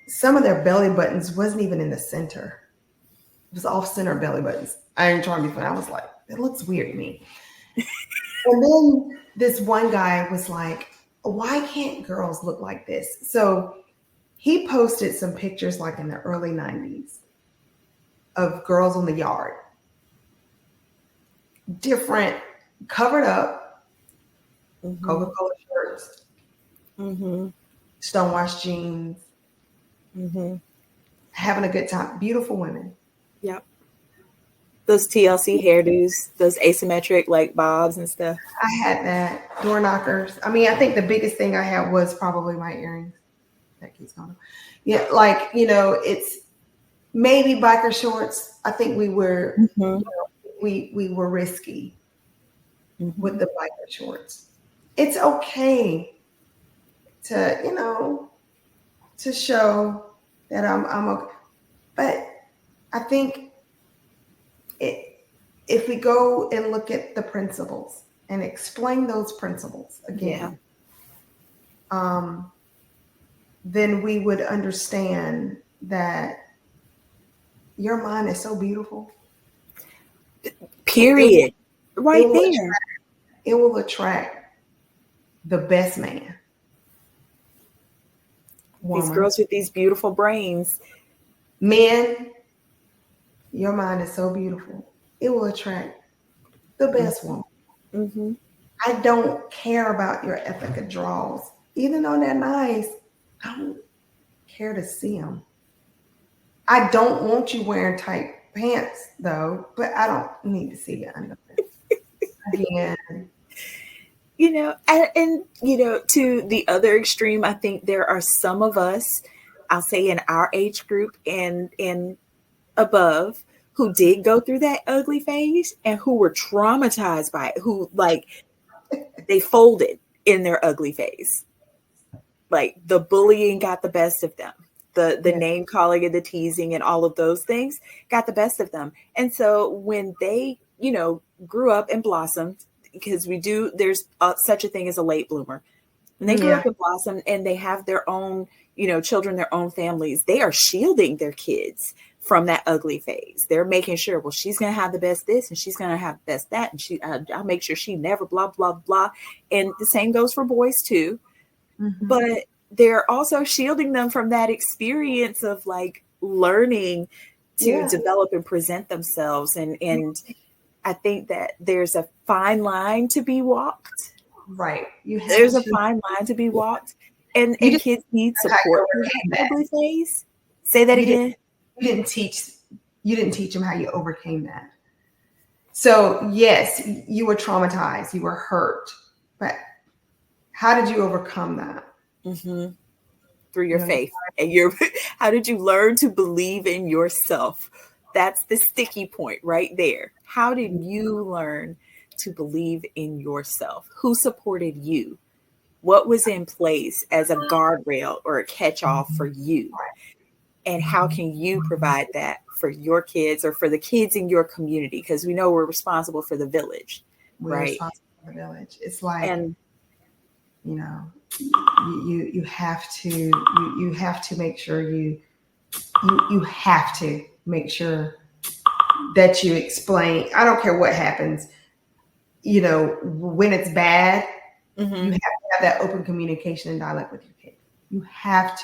some of their belly buttons wasn't even in the center. It was off center belly buttons. I ain't trying to be funny. I was like, it looks weird to me. And then this one guy was like, why can't girls look like this? So he posted some pictures like in the early 90s of girls on the yard, different, covered up, Coca-Cola shirts, stonewashed jeans, having a good time. Beautiful women. Yep. Those TLC hairdos, those asymmetric like bobs and stuff. I had that. Door knockers. I mean, I think the biggest thing I had was probably my earrings. That keeps going. Yeah, like, it's maybe biker shorts. I think we were we were risky with the biker shorts. It's okay to to show that I'm okay. But I think if we go and look at the principles and explain those principles again, then we would understand that your mind is so beautiful. Period. Right there. It will attract the best man. These girls with these beautiful brains. Men, your mind is so beautiful. It will attract the best woman. I don't care about your Ethica draws. Even though they're nice, I don't care to see them. I don't want you wearing tight pants, though, but I don't need to see your underwear. Again. And to the other extreme, I think there are some of us, I'll say in our age group and above, who did go through that ugly phase and who were traumatized by it, who they folded in their ugly phase. Like the bullying got the best of them. The name calling and the teasing and all of those things got the best of them. And so when they, grew up and blossomed, because there's such a thing as a late bloomer. When they grew up and blossomed and they have their own, children, their own families, they are shielding their kids from that ugly phase. They're making sure, well, she's going to have the best this and she's going to have the best that. And I'll make sure she never blah, blah, blah. And the same goes for boys too. But they're also shielding them from that experience of learning to develop and present themselves. And I think that there's a fine line to be walked. Right. There's a fine line to be walked. And kids need support through that ugly phase. Say that again. You didn't teach them how you overcame that. So yes, you were traumatized, you were hurt, but how did you overcome that? Through your faith and how did you learn to believe in yourself? That's the sticky point right there. How did you learn to believe in yourself? Who supported you? What was in place as a guardrail or a catch-all for you? And how can you provide that for your kids or for the kids in your community? Because we know we're responsible for the village, right? Responsible for the village. It's like, you have to make sure you have to make sure that you explain. I don't care what happens, when it's bad, you have to have that open communication and dialogue with your kid. You have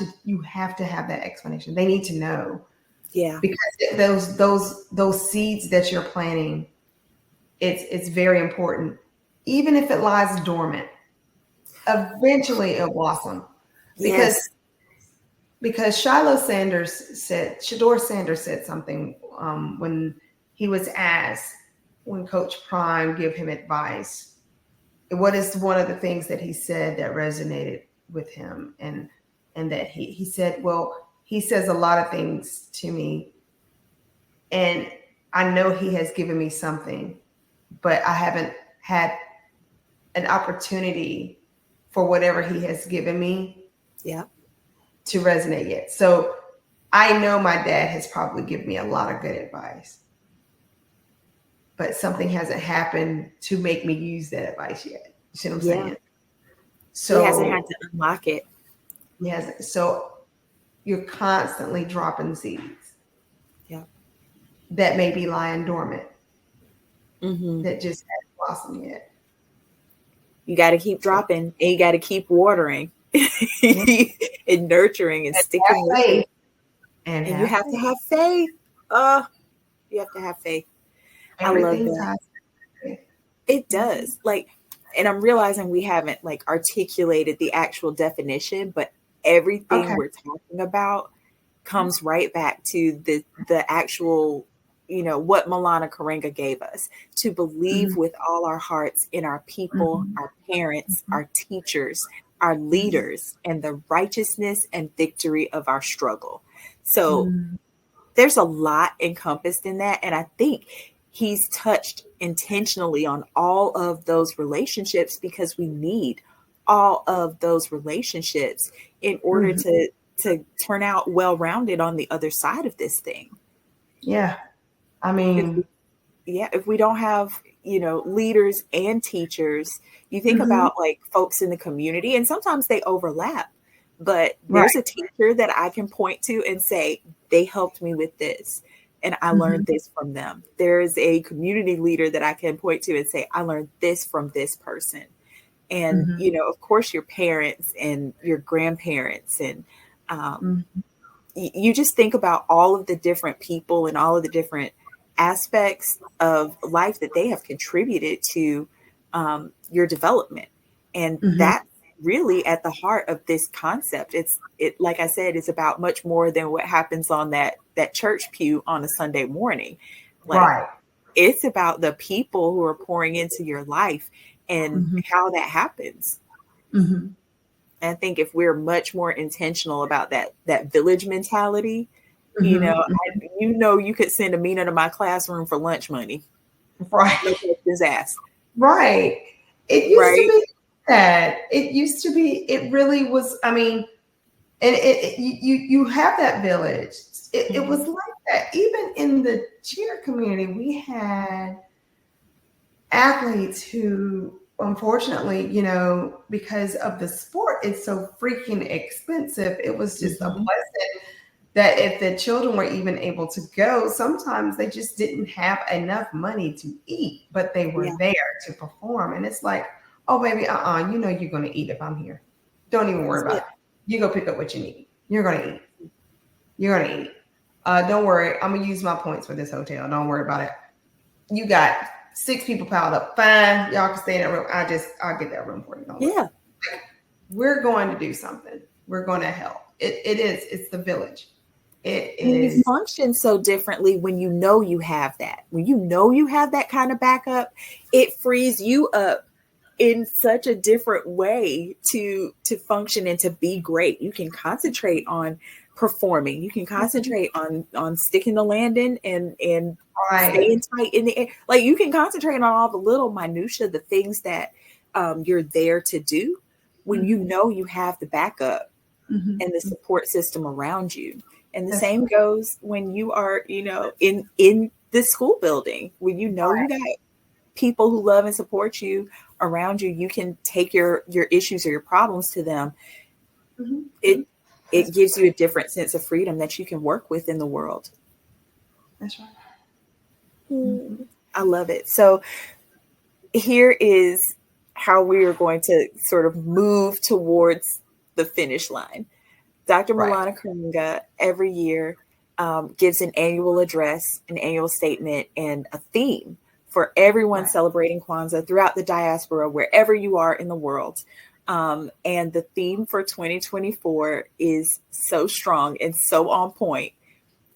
to have that explanation. They need to know. Yeah. Because those seeds that you're planting, it's very important. Even if it lies dormant, eventually it'll blossom. Because because Shador Sanders said something when he was asked, when Coach Prime gave him advice, what is one of the things that he said that resonated with him, and that he said, well, he says a lot of things to me, and I know he has given me something, but I haven't had an opportunity for whatever he has given me to resonate yet. So I know my dad has probably given me a lot of good advice, but something hasn't happened to make me use that advice yet. You see what I'm saying? So he hasn't had to unlock it. Yes. So you're constantly dropping seeds that may be lying dormant, that just haven't blossomed yet. You got to keep dropping, and you got to keep watering and nurturing and sticking with it. And you have to have faith. You have to have faith. Everything I love that. It does. Like, and I'm realizing we haven't like articulated the actual definition, but everything we're talking about comes right back to the actual, what Maulana Karenga gave us, to believe with all our hearts in our people, our parents, our teachers, our leaders, and the righteousness and victory of our struggle. So there's a lot encompassed in that. And I think he's touched intentionally on all of those relationships, because we need all of those relationships in order to turn out well-rounded on the other side of this thing. Yeah. I mean, if we don't have, leaders and teachers, you think about like folks in the community, and sometimes they overlap, but there's a teacher that I can point to and say, they helped me with this, and I learned this from them. There's a community leader that I can point to and say, I learned this from this person. And, of course, your parents and your grandparents, and you just think about all of the different people and all of the different aspects of life that they have contributed to your development. And that's really at the heart of this concept. It like I said, it's about much more than what happens on that church pew on a Sunday morning. Like, it's about the people who are pouring into your life and how that happens. And I think if we're much more intentional about that village mentality, you could send Amina to my classroom for lunch money. Right. No questions asked. Right. It used to be that. It used to be, it really was, I mean, and you have that village. It was like that. Even in the cheer community, we had athletes who, unfortunately, because of the sport, it's so freaking expensive. It was just a blessing that if the children were even able to go, sometimes they just didn't have enough money to eat, but they were there to perform. And it's like, oh, baby, you're going to eat if I'm here. Don't even worry about it. You go pick up what you need. You're going to eat. You're going to eat. Don't worry. I'm going to use my points for this hotel. Don't worry about it. You got 6 people piled up. Fine. Y'all can stay in that room. I'll get that room for you. Don't worry. We're going to do something. We're going to help. It's the village. It is. You function so differently when you have that. When you have that kind of backup, it frees you up in such a different way to function and to be great. You can concentrate on performing. You can concentrate on sticking the landing and staying tight in the air. Like, you can concentrate on all the little minutia, the things that you're there to do when you have the backup and the support system around you. And the same goes when you are, in the school building, when you got people who love and support you around you. You can take your issues or your problems to them. It gives you a different sense of freedom that you can work with in the world. That's right. I love it. So here is how we are going to sort of move towards the finish line. Dr. Maulana Karenga every year gives an annual address, an annual statement, and a theme for everyone celebrating Kwanzaa throughout the diaspora, wherever you are in the world. And the theme for 2024 is so strong and so on point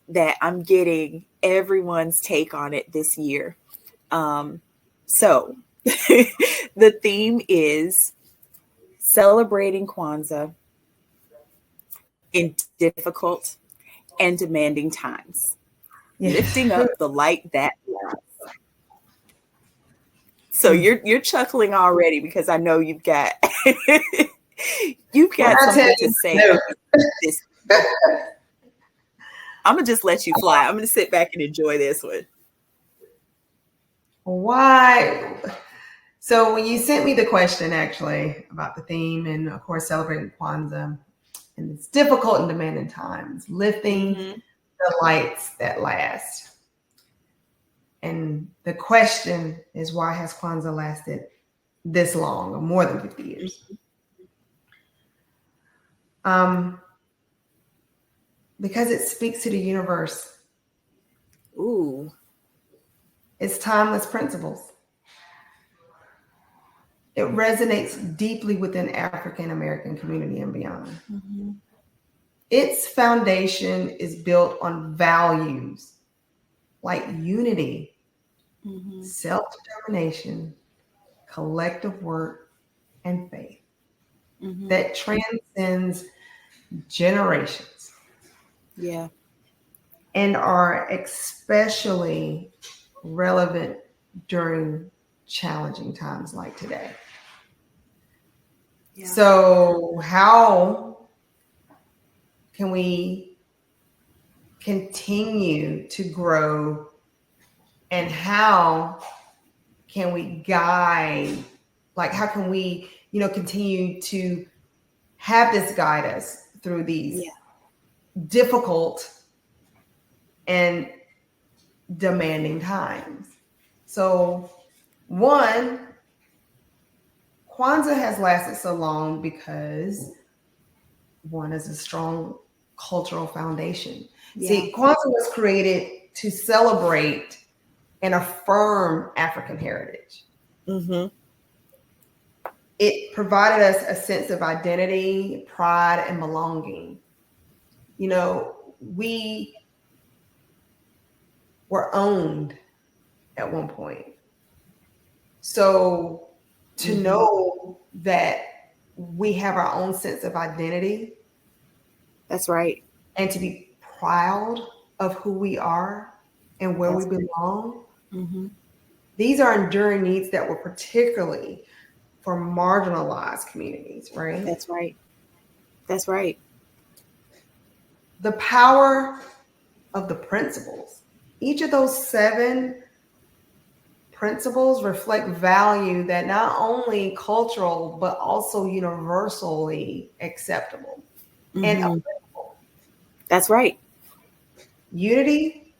that I'm getting everyone's take on it this year. So the theme is celebrating Kwanzaa in difficult and demanding times, lifting up the light that lasts. So you're chuckling already because I know you've got something to say. No. This. I'm gonna just let you fly. I'm gonna sit back and enjoy this one. Why? So when you sent me the question actually about the theme and of course celebrating Kwanzaa and it's difficult and demanding times, lifting the lights that last. And the question is, why has Kwanzaa lasted this long or more than 50 years? Because it speaks to the universe. Ooh. It's timeless principles. It resonates deeply within African American community and beyond. Mm-hmm. Its foundation is built on values like unity, self-determination, collective work, and faith that transcends generations. Yeah. And are especially relevant during challenging times like today. Yeah. So how can we continue to grow, and how can we guide, like how can we, continue to have this guide us through these difficult and demanding times? So one, Kwanzaa has lasted so long because one is a strong cultural foundation. Yeah. See, Kwanzaa was created to celebrate and affirm African heritage. Mm-hmm. It provided us a sense of identity, pride, and belonging. We were owned at one point. So to know that we have our own sense of identity. That's right. And to be proud of who we are and where we belong. Mm-hmm. These are enduring needs that were particularly for marginalized communities, right? That's right. That's right. The power of the principles. Each of those 7 principles reflect value that not only cultural, but also universally acceptable and applicable. That's right. Unity,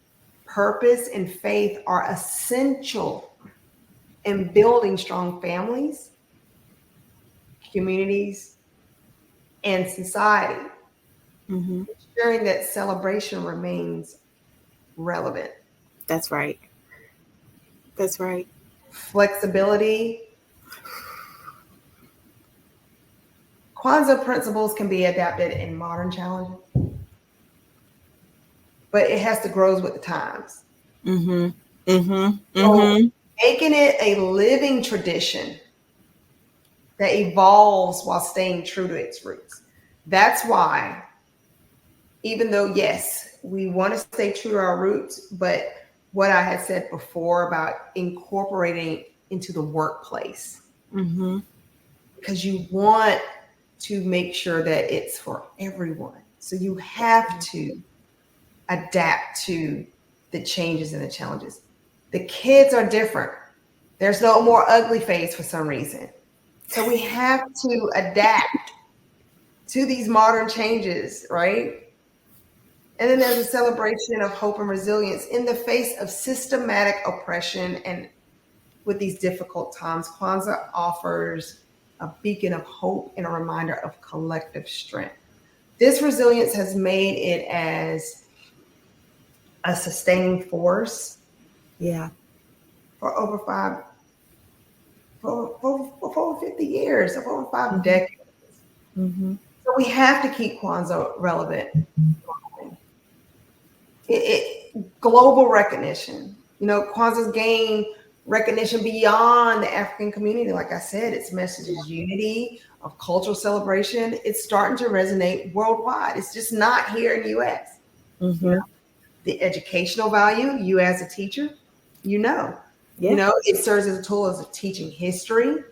purpose, and faith are essential in building strong families, communities, and society, ensuring that celebration remains relevant. That's right. That's right. Flexibility. Kwanzaa principles can be adapted in modern challenges, but it has to grow with the times. So making it a living tradition that evolves while staying true to its roots. That's why, even though, yes, we want to stay true to our roots, but what I had said before about incorporating into the workplace, because you want to make sure that it's for everyone. So you have to adapt to the changes and the challenges. The kids are different. There's no more ugly face for some reason. So we have to adapt to these modern changes, right? And then there's a celebration of hope and resilience in the face of systematic oppression. And with these difficult times, Kwanzaa offers a beacon of hope and a reminder of collective strength. This resilience has made it as a sustaining force. Yeah. For over for over 50 years, for over 5 decades. So we have to keep Kwanzaa relevant. Global recognition. Kwanzaa's gained recognition beyond the African community. Like I said, its message is unity, of cultural celebration. It's starting to resonate worldwide. It's just not here in the U.S. The educational value, you as a teacher, it serves as a tool as a teaching history,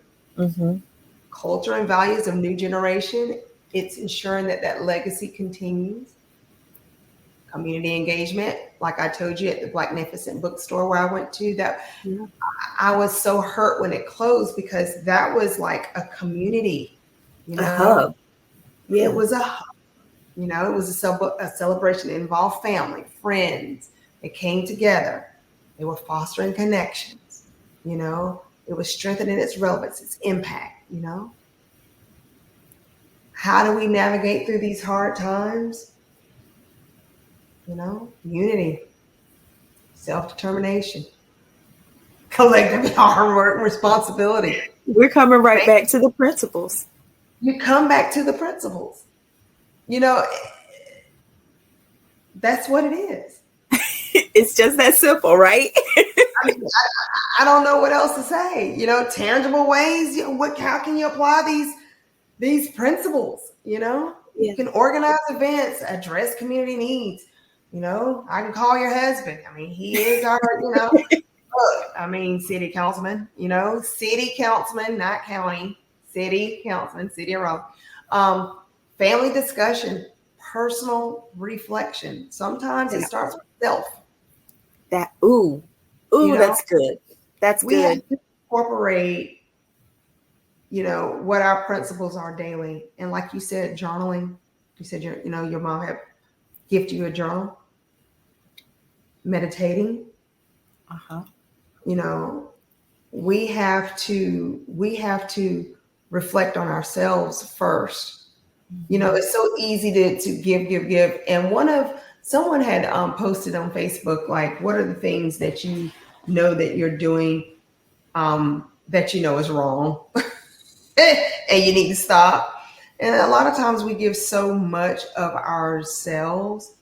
culture and values of new generation. It's ensuring that legacy continues. Community engagement, like I told you at the Blacknificent bookstore where I went to, I was so hurt when it closed, because that was like a community, a hub. Yeah. It was a hub. It was a celebration that involved family, friends. They came together. They were fostering connections. It was strengthening its relevance, its impact. How do we navigate through these hard times? Unity, self-determination, collective hard work and responsibility. We're coming right back to the principles. You come back to the principles. That's what it is. It's just that simple, right? I don't know what else to say. Tangible ways. How can you apply these principles? You can organize events, address community needs. I can call your husband. He is our, city councilman, city councilman, not county, city councilman, city of Rome. Family discussion, personal reflection. Sometimes it starts with self. That's good. That's we good. Have to incorporate, what our principles are daily. And like you said, journaling. You said your mom had gifted you a journal. Meditating. We have to reflect on ourselves first. It's so easy to give. And someone had posted on Facebook, like, what are the things that you know that you're doing that is wrong and you need to stop. And a lot of times we give so much of ourselves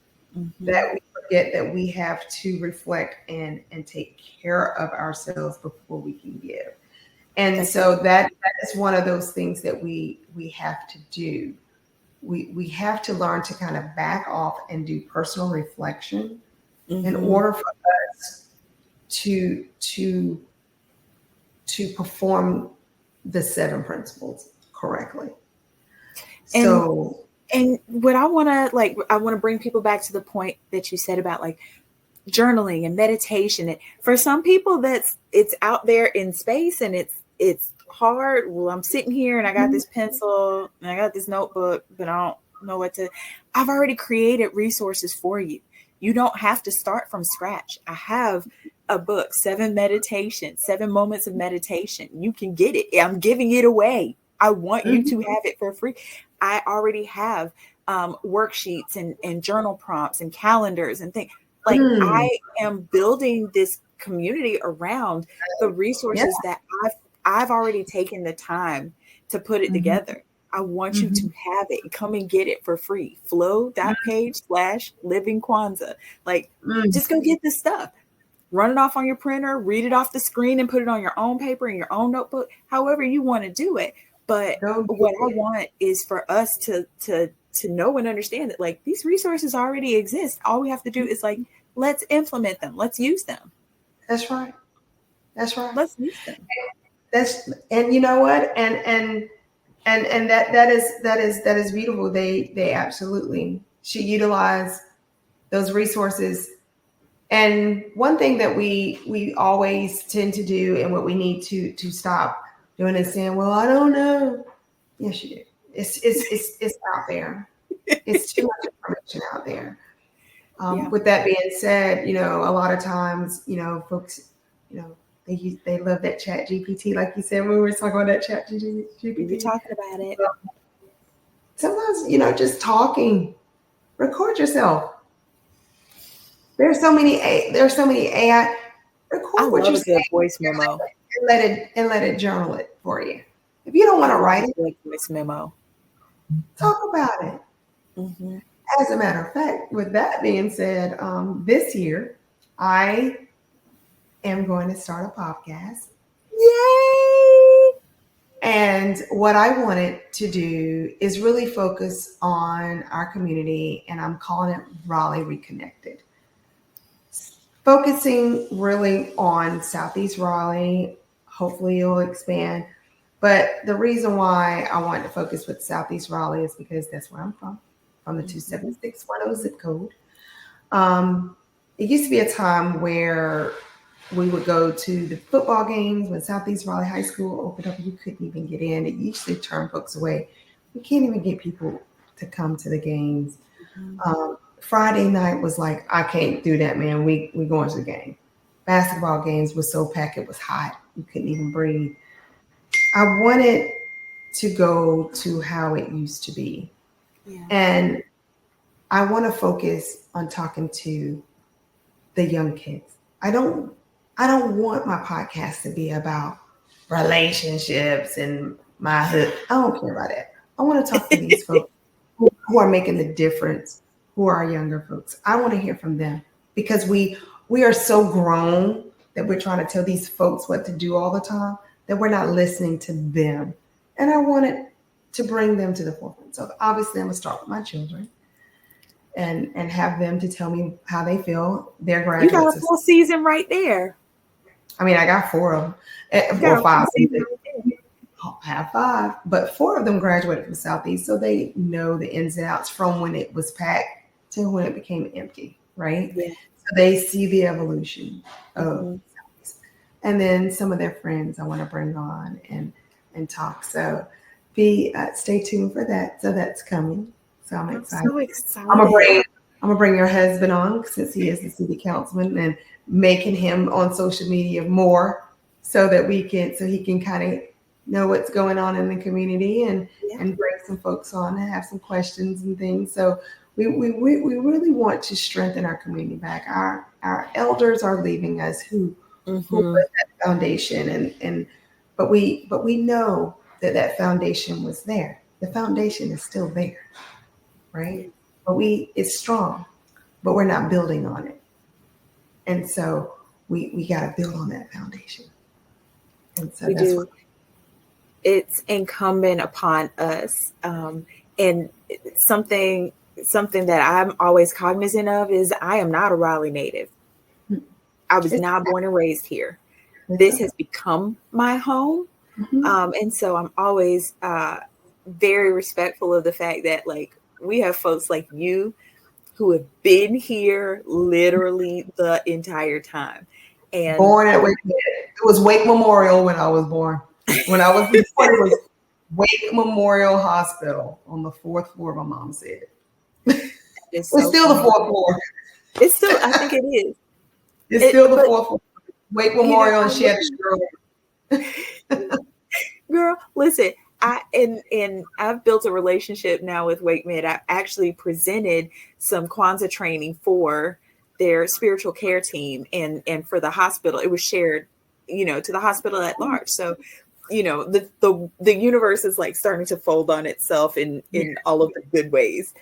that we forget that we have to reflect and take care of ourselves before we can give. And so that is one of those things that we have to do. We have to learn to kind of back off and do personal reflection in order for us to perform the 7 principles correctly. And what I want to bring people back to the point that you said about like journaling and meditation. And for some people it's out there in space and it's hard. Well, I'm sitting here and I got this pencil and I got this notebook, but I don't know I've already created resources for you. You don't have to start from scratch. I have a book, 7 moments of meditation. You can get it. I'm giving it away. I want you to have it for free. I already have worksheets and journal prompts and calendars and things. Like I am building this community around the resources that I've already taken the time to put it together. I want you to have it and come and get it for free. flow.page /livingkwanzaa. Like, just go get this stuff. Run it off on your printer, read it off the screen and put it on your own paper in your own notebook, however you want to do it. But what I want is for us to know and understand that like these resources already exist. All we have to do is like, let's implement them. Let's use them. That's right. Let's use them. And you know what? And that is beautiful. They absolutely should utilize those resources. And one thing that we always tend to do, and what we need to stop doing is saying, "Well, I don't know." Yes, you do. It's out there. It's too much information out there. With that being said, a lot of times, folks, they love that Chat GPT, like you said when we were talking about that Chat GPT. We were talking about it. Sometimes, just talking, record yourself. There's so many AI. Record I love a good voice memo. let it journal it for you. If you don't want to write it, like Miss Memo. Talk about it. Mm-hmm. As a matter of fact, with that being said, this year I am going to start a podcast. Yay! And what I wanted to do is really focus on our community, and I'm calling it Raleigh Reconnected. Focusing really on Southeast Raleigh. Hopefully it'll expand. But the reason why I wanted to focus with Southeast Raleigh is because that's where I'm from the 27610 zip code. It used to be a time where we would go to the football games when Southeast Raleigh High School opened up. You couldn't even get in. It usually turned folks away. We can't even get people to come to the games. Friday night was like, I can't do that, man. We going to the game. Basketball games were so packed, it was hot. You couldn't even breathe. I wanted to go to how it used to be. Yeah. And I want to focus on talking to the young kids. I don't want my podcast to be about relationships and my hood. I don't care about that. I want to talk to these folks who are making the difference, who are younger folks. I want to hear from them because we are so grown that we're trying to tell these folks what to do all the time that we're not listening to them. And I wanted to bring them to the forefront. So obviously I'm gonna start with my children and have them to tell me how they feel. They're graduates. You got a full season right there. I mean, I got 4 of them, or 5. I have 5, but 4 of them graduated from Southeast, so they know the ins and outs from when it was packed to when it became empty, right? Yeah. So they see the evolution of Southeast. And then some of their friends I want to bring on and talk. So stay tuned for that. So that's coming. So I'm excited. So excited. I'm gonna bring your husband on since he is the city councilman and making him on social media more so that he can kind of know what's going on in the community and bring some folks on and have some questions and things. So we really want to strengthen our community back. Our elders are leaving us who put that foundation but we know that foundation was there. The foundation is still there, right? But it's strong, but we're not building on it. And so we got to build on that foundation. And so it's incumbent upon us. And something that I'm always cognizant of is I am not a Raleigh native. I was not born and raised here. This has become my home. And so I'm always very respectful of the fact that like we have folks like you who have been here literally the entire time. And born at Wake. It was Wake Memorial when I was born. When I was born, it was Wake Memorial Hospital on the 4th floor, my mom said. It's still the 4th floor. It's still, I think it is. It's still the 4th floor. Wake Memorial, and she had a girl. Girl, listen, I've built a relationship now with Wake Med. I actually presented some Kwanzaa training for their spiritual care team and for the hospital. It was shared, to the hospital at large. So, the universe is like starting to fold on itself in all of the good ways.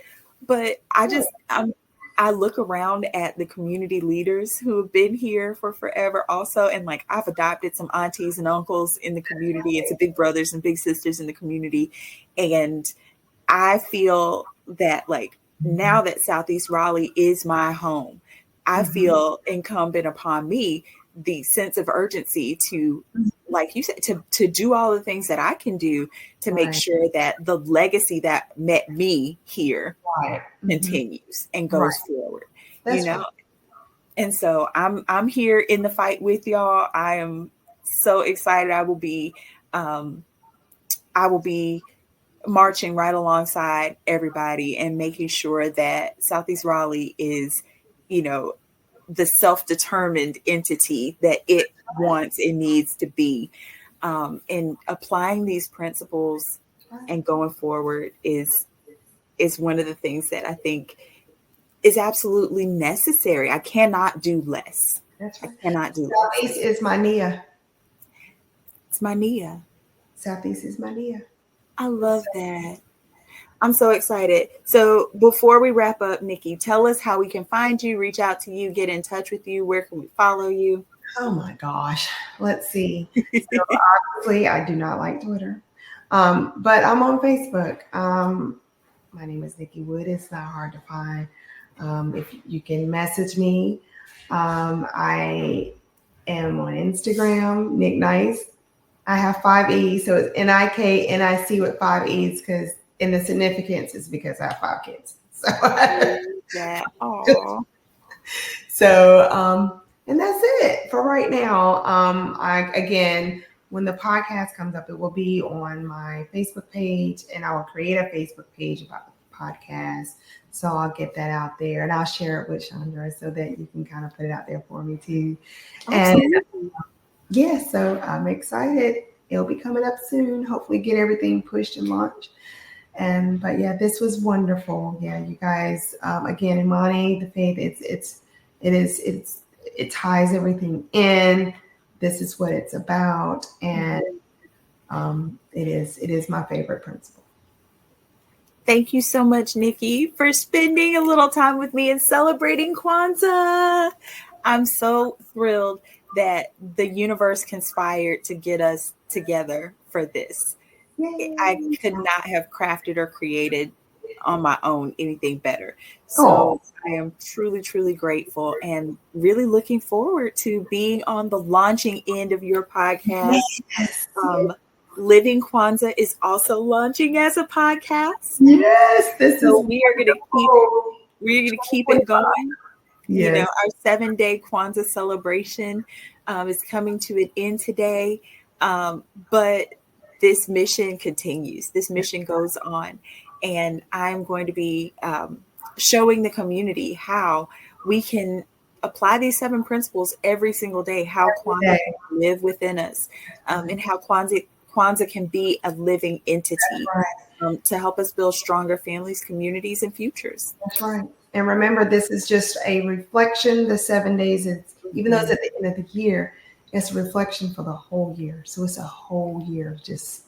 But I look around at the community leaders who have been here for forever also. And like, I've adopted some aunties and uncles in the community and some big brothers and big sisters in the community. And I feel that like now that Southeast Raleigh is my home, I feel incumbent upon me the sense of urgency to, like you said, to do all the things that I can do to make sure that the legacy that met me here continues and goes forward. That's and so I'm here in the fight with y'all. I am so excited. I will be marching right alongside everybody and making sure that Southeast Raleigh is, the self-determined entity that it wants and needs to be. And applying these principles and going forward is one of the things that I think is absolutely necessary. I cannot do less. That's right. I cannot do less. Southeast is my Nia. It's my Nia. Southeast is my Nia. I love that. I'm so excited. So before we wrap up, Nikki, tell us how we can find you, reach out to you, get in touch with you. Where can we follow you? Oh my gosh. Let's see. So obviously I do not like Twitter. But I'm on Facebook. My name is Nikki Wood. It's not hard to find. If you can message me, I am on Instagram, Nick Nice. I have 5 E's, so it's NIKNIC with 5 E's because in the significance is because I have 5 kids. So yeah. So and that's it for right now. Again, when the podcast comes up, it will be on my Facebook page, and I will create a Facebook page about the podcast. So I'll get that out there, and I'll share it with Chandra so that you can kind of put it out there for me too. Absolutely. And yeah, so I'm excited. It'll be coming up soon. Hopefully get everything pushed and launched. But yeah, this was wonderful. Yeah, you guys, again, Imani, the faith, it ties everything in. This is what it's about. And it is my favorite principle. Thank you so much, Nikki, for spending a little time with me and celebrating Kwanzaa. I'm so thrilled that the universe conspired to get us together for this. Yay. I could not have crafted or created on my own anything better. So I am truly, truly grateful and really looking forward to being on the launching end of your podcast. Yes. Living Kwanzaa is also launching as a podcast. Yes, we are going to keep it going. Yes. You know, our 7-day Kwanzaa celebration is coming to an end today, but this mission continues. This mission goes on, and I'm going to be showing the community how we can apply these 7 principles every single day, how Kwanzaa can live within us, and how Kwanzaa can be a living entity to help us build stronger families, communities, and futures. That's right. And remember, this is just a reflection. The 7 days, even though it's at the end of the year, it's a reflection for the whole year. So it's a whole year of just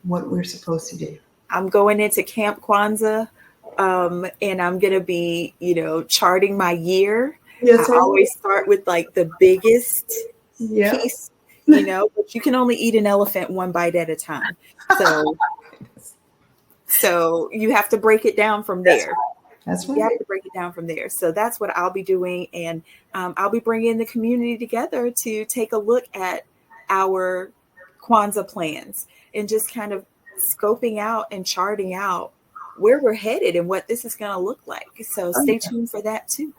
what we're supposed to do. I'm going into Camp Kwanzaa, and I'm going to be, charting my year. Yes, I always start with like the biggest piece, but you can only eat an elephant 1 bite at a time. So you have to break it down from there. That's right. You have to break it down from there. So that's what I'll be doing. And I'll be bringing the community together to take a look at our Kwanzaa plans and just kind of scoping out and charting out where we're headed and what this is going to look like. So stay tuned for that too.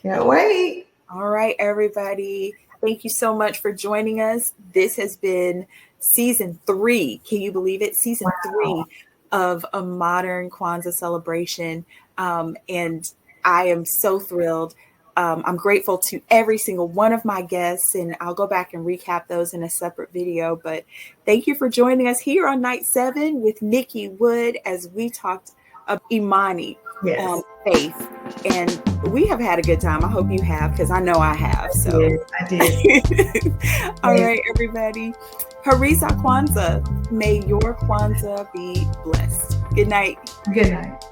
Can't wait. All right, everybody. Thank you so much for joining us. This has been season 3. Can you believe it? Season 3 of a modern Kwanzaa celebration. And I am so thrilled. I'm grateful to every single one of my guests, and I'll go back and recap those in a separate video. But thank you for joining us here on night 7 with Nikki Wood as we talked about Imani, faith. And we have had a good time. I hope you have, because I know I have. So yes, I did. All right, everybody. Harisa Kwanzaa. May your Kwanzaa be blessed. Good night. Good night.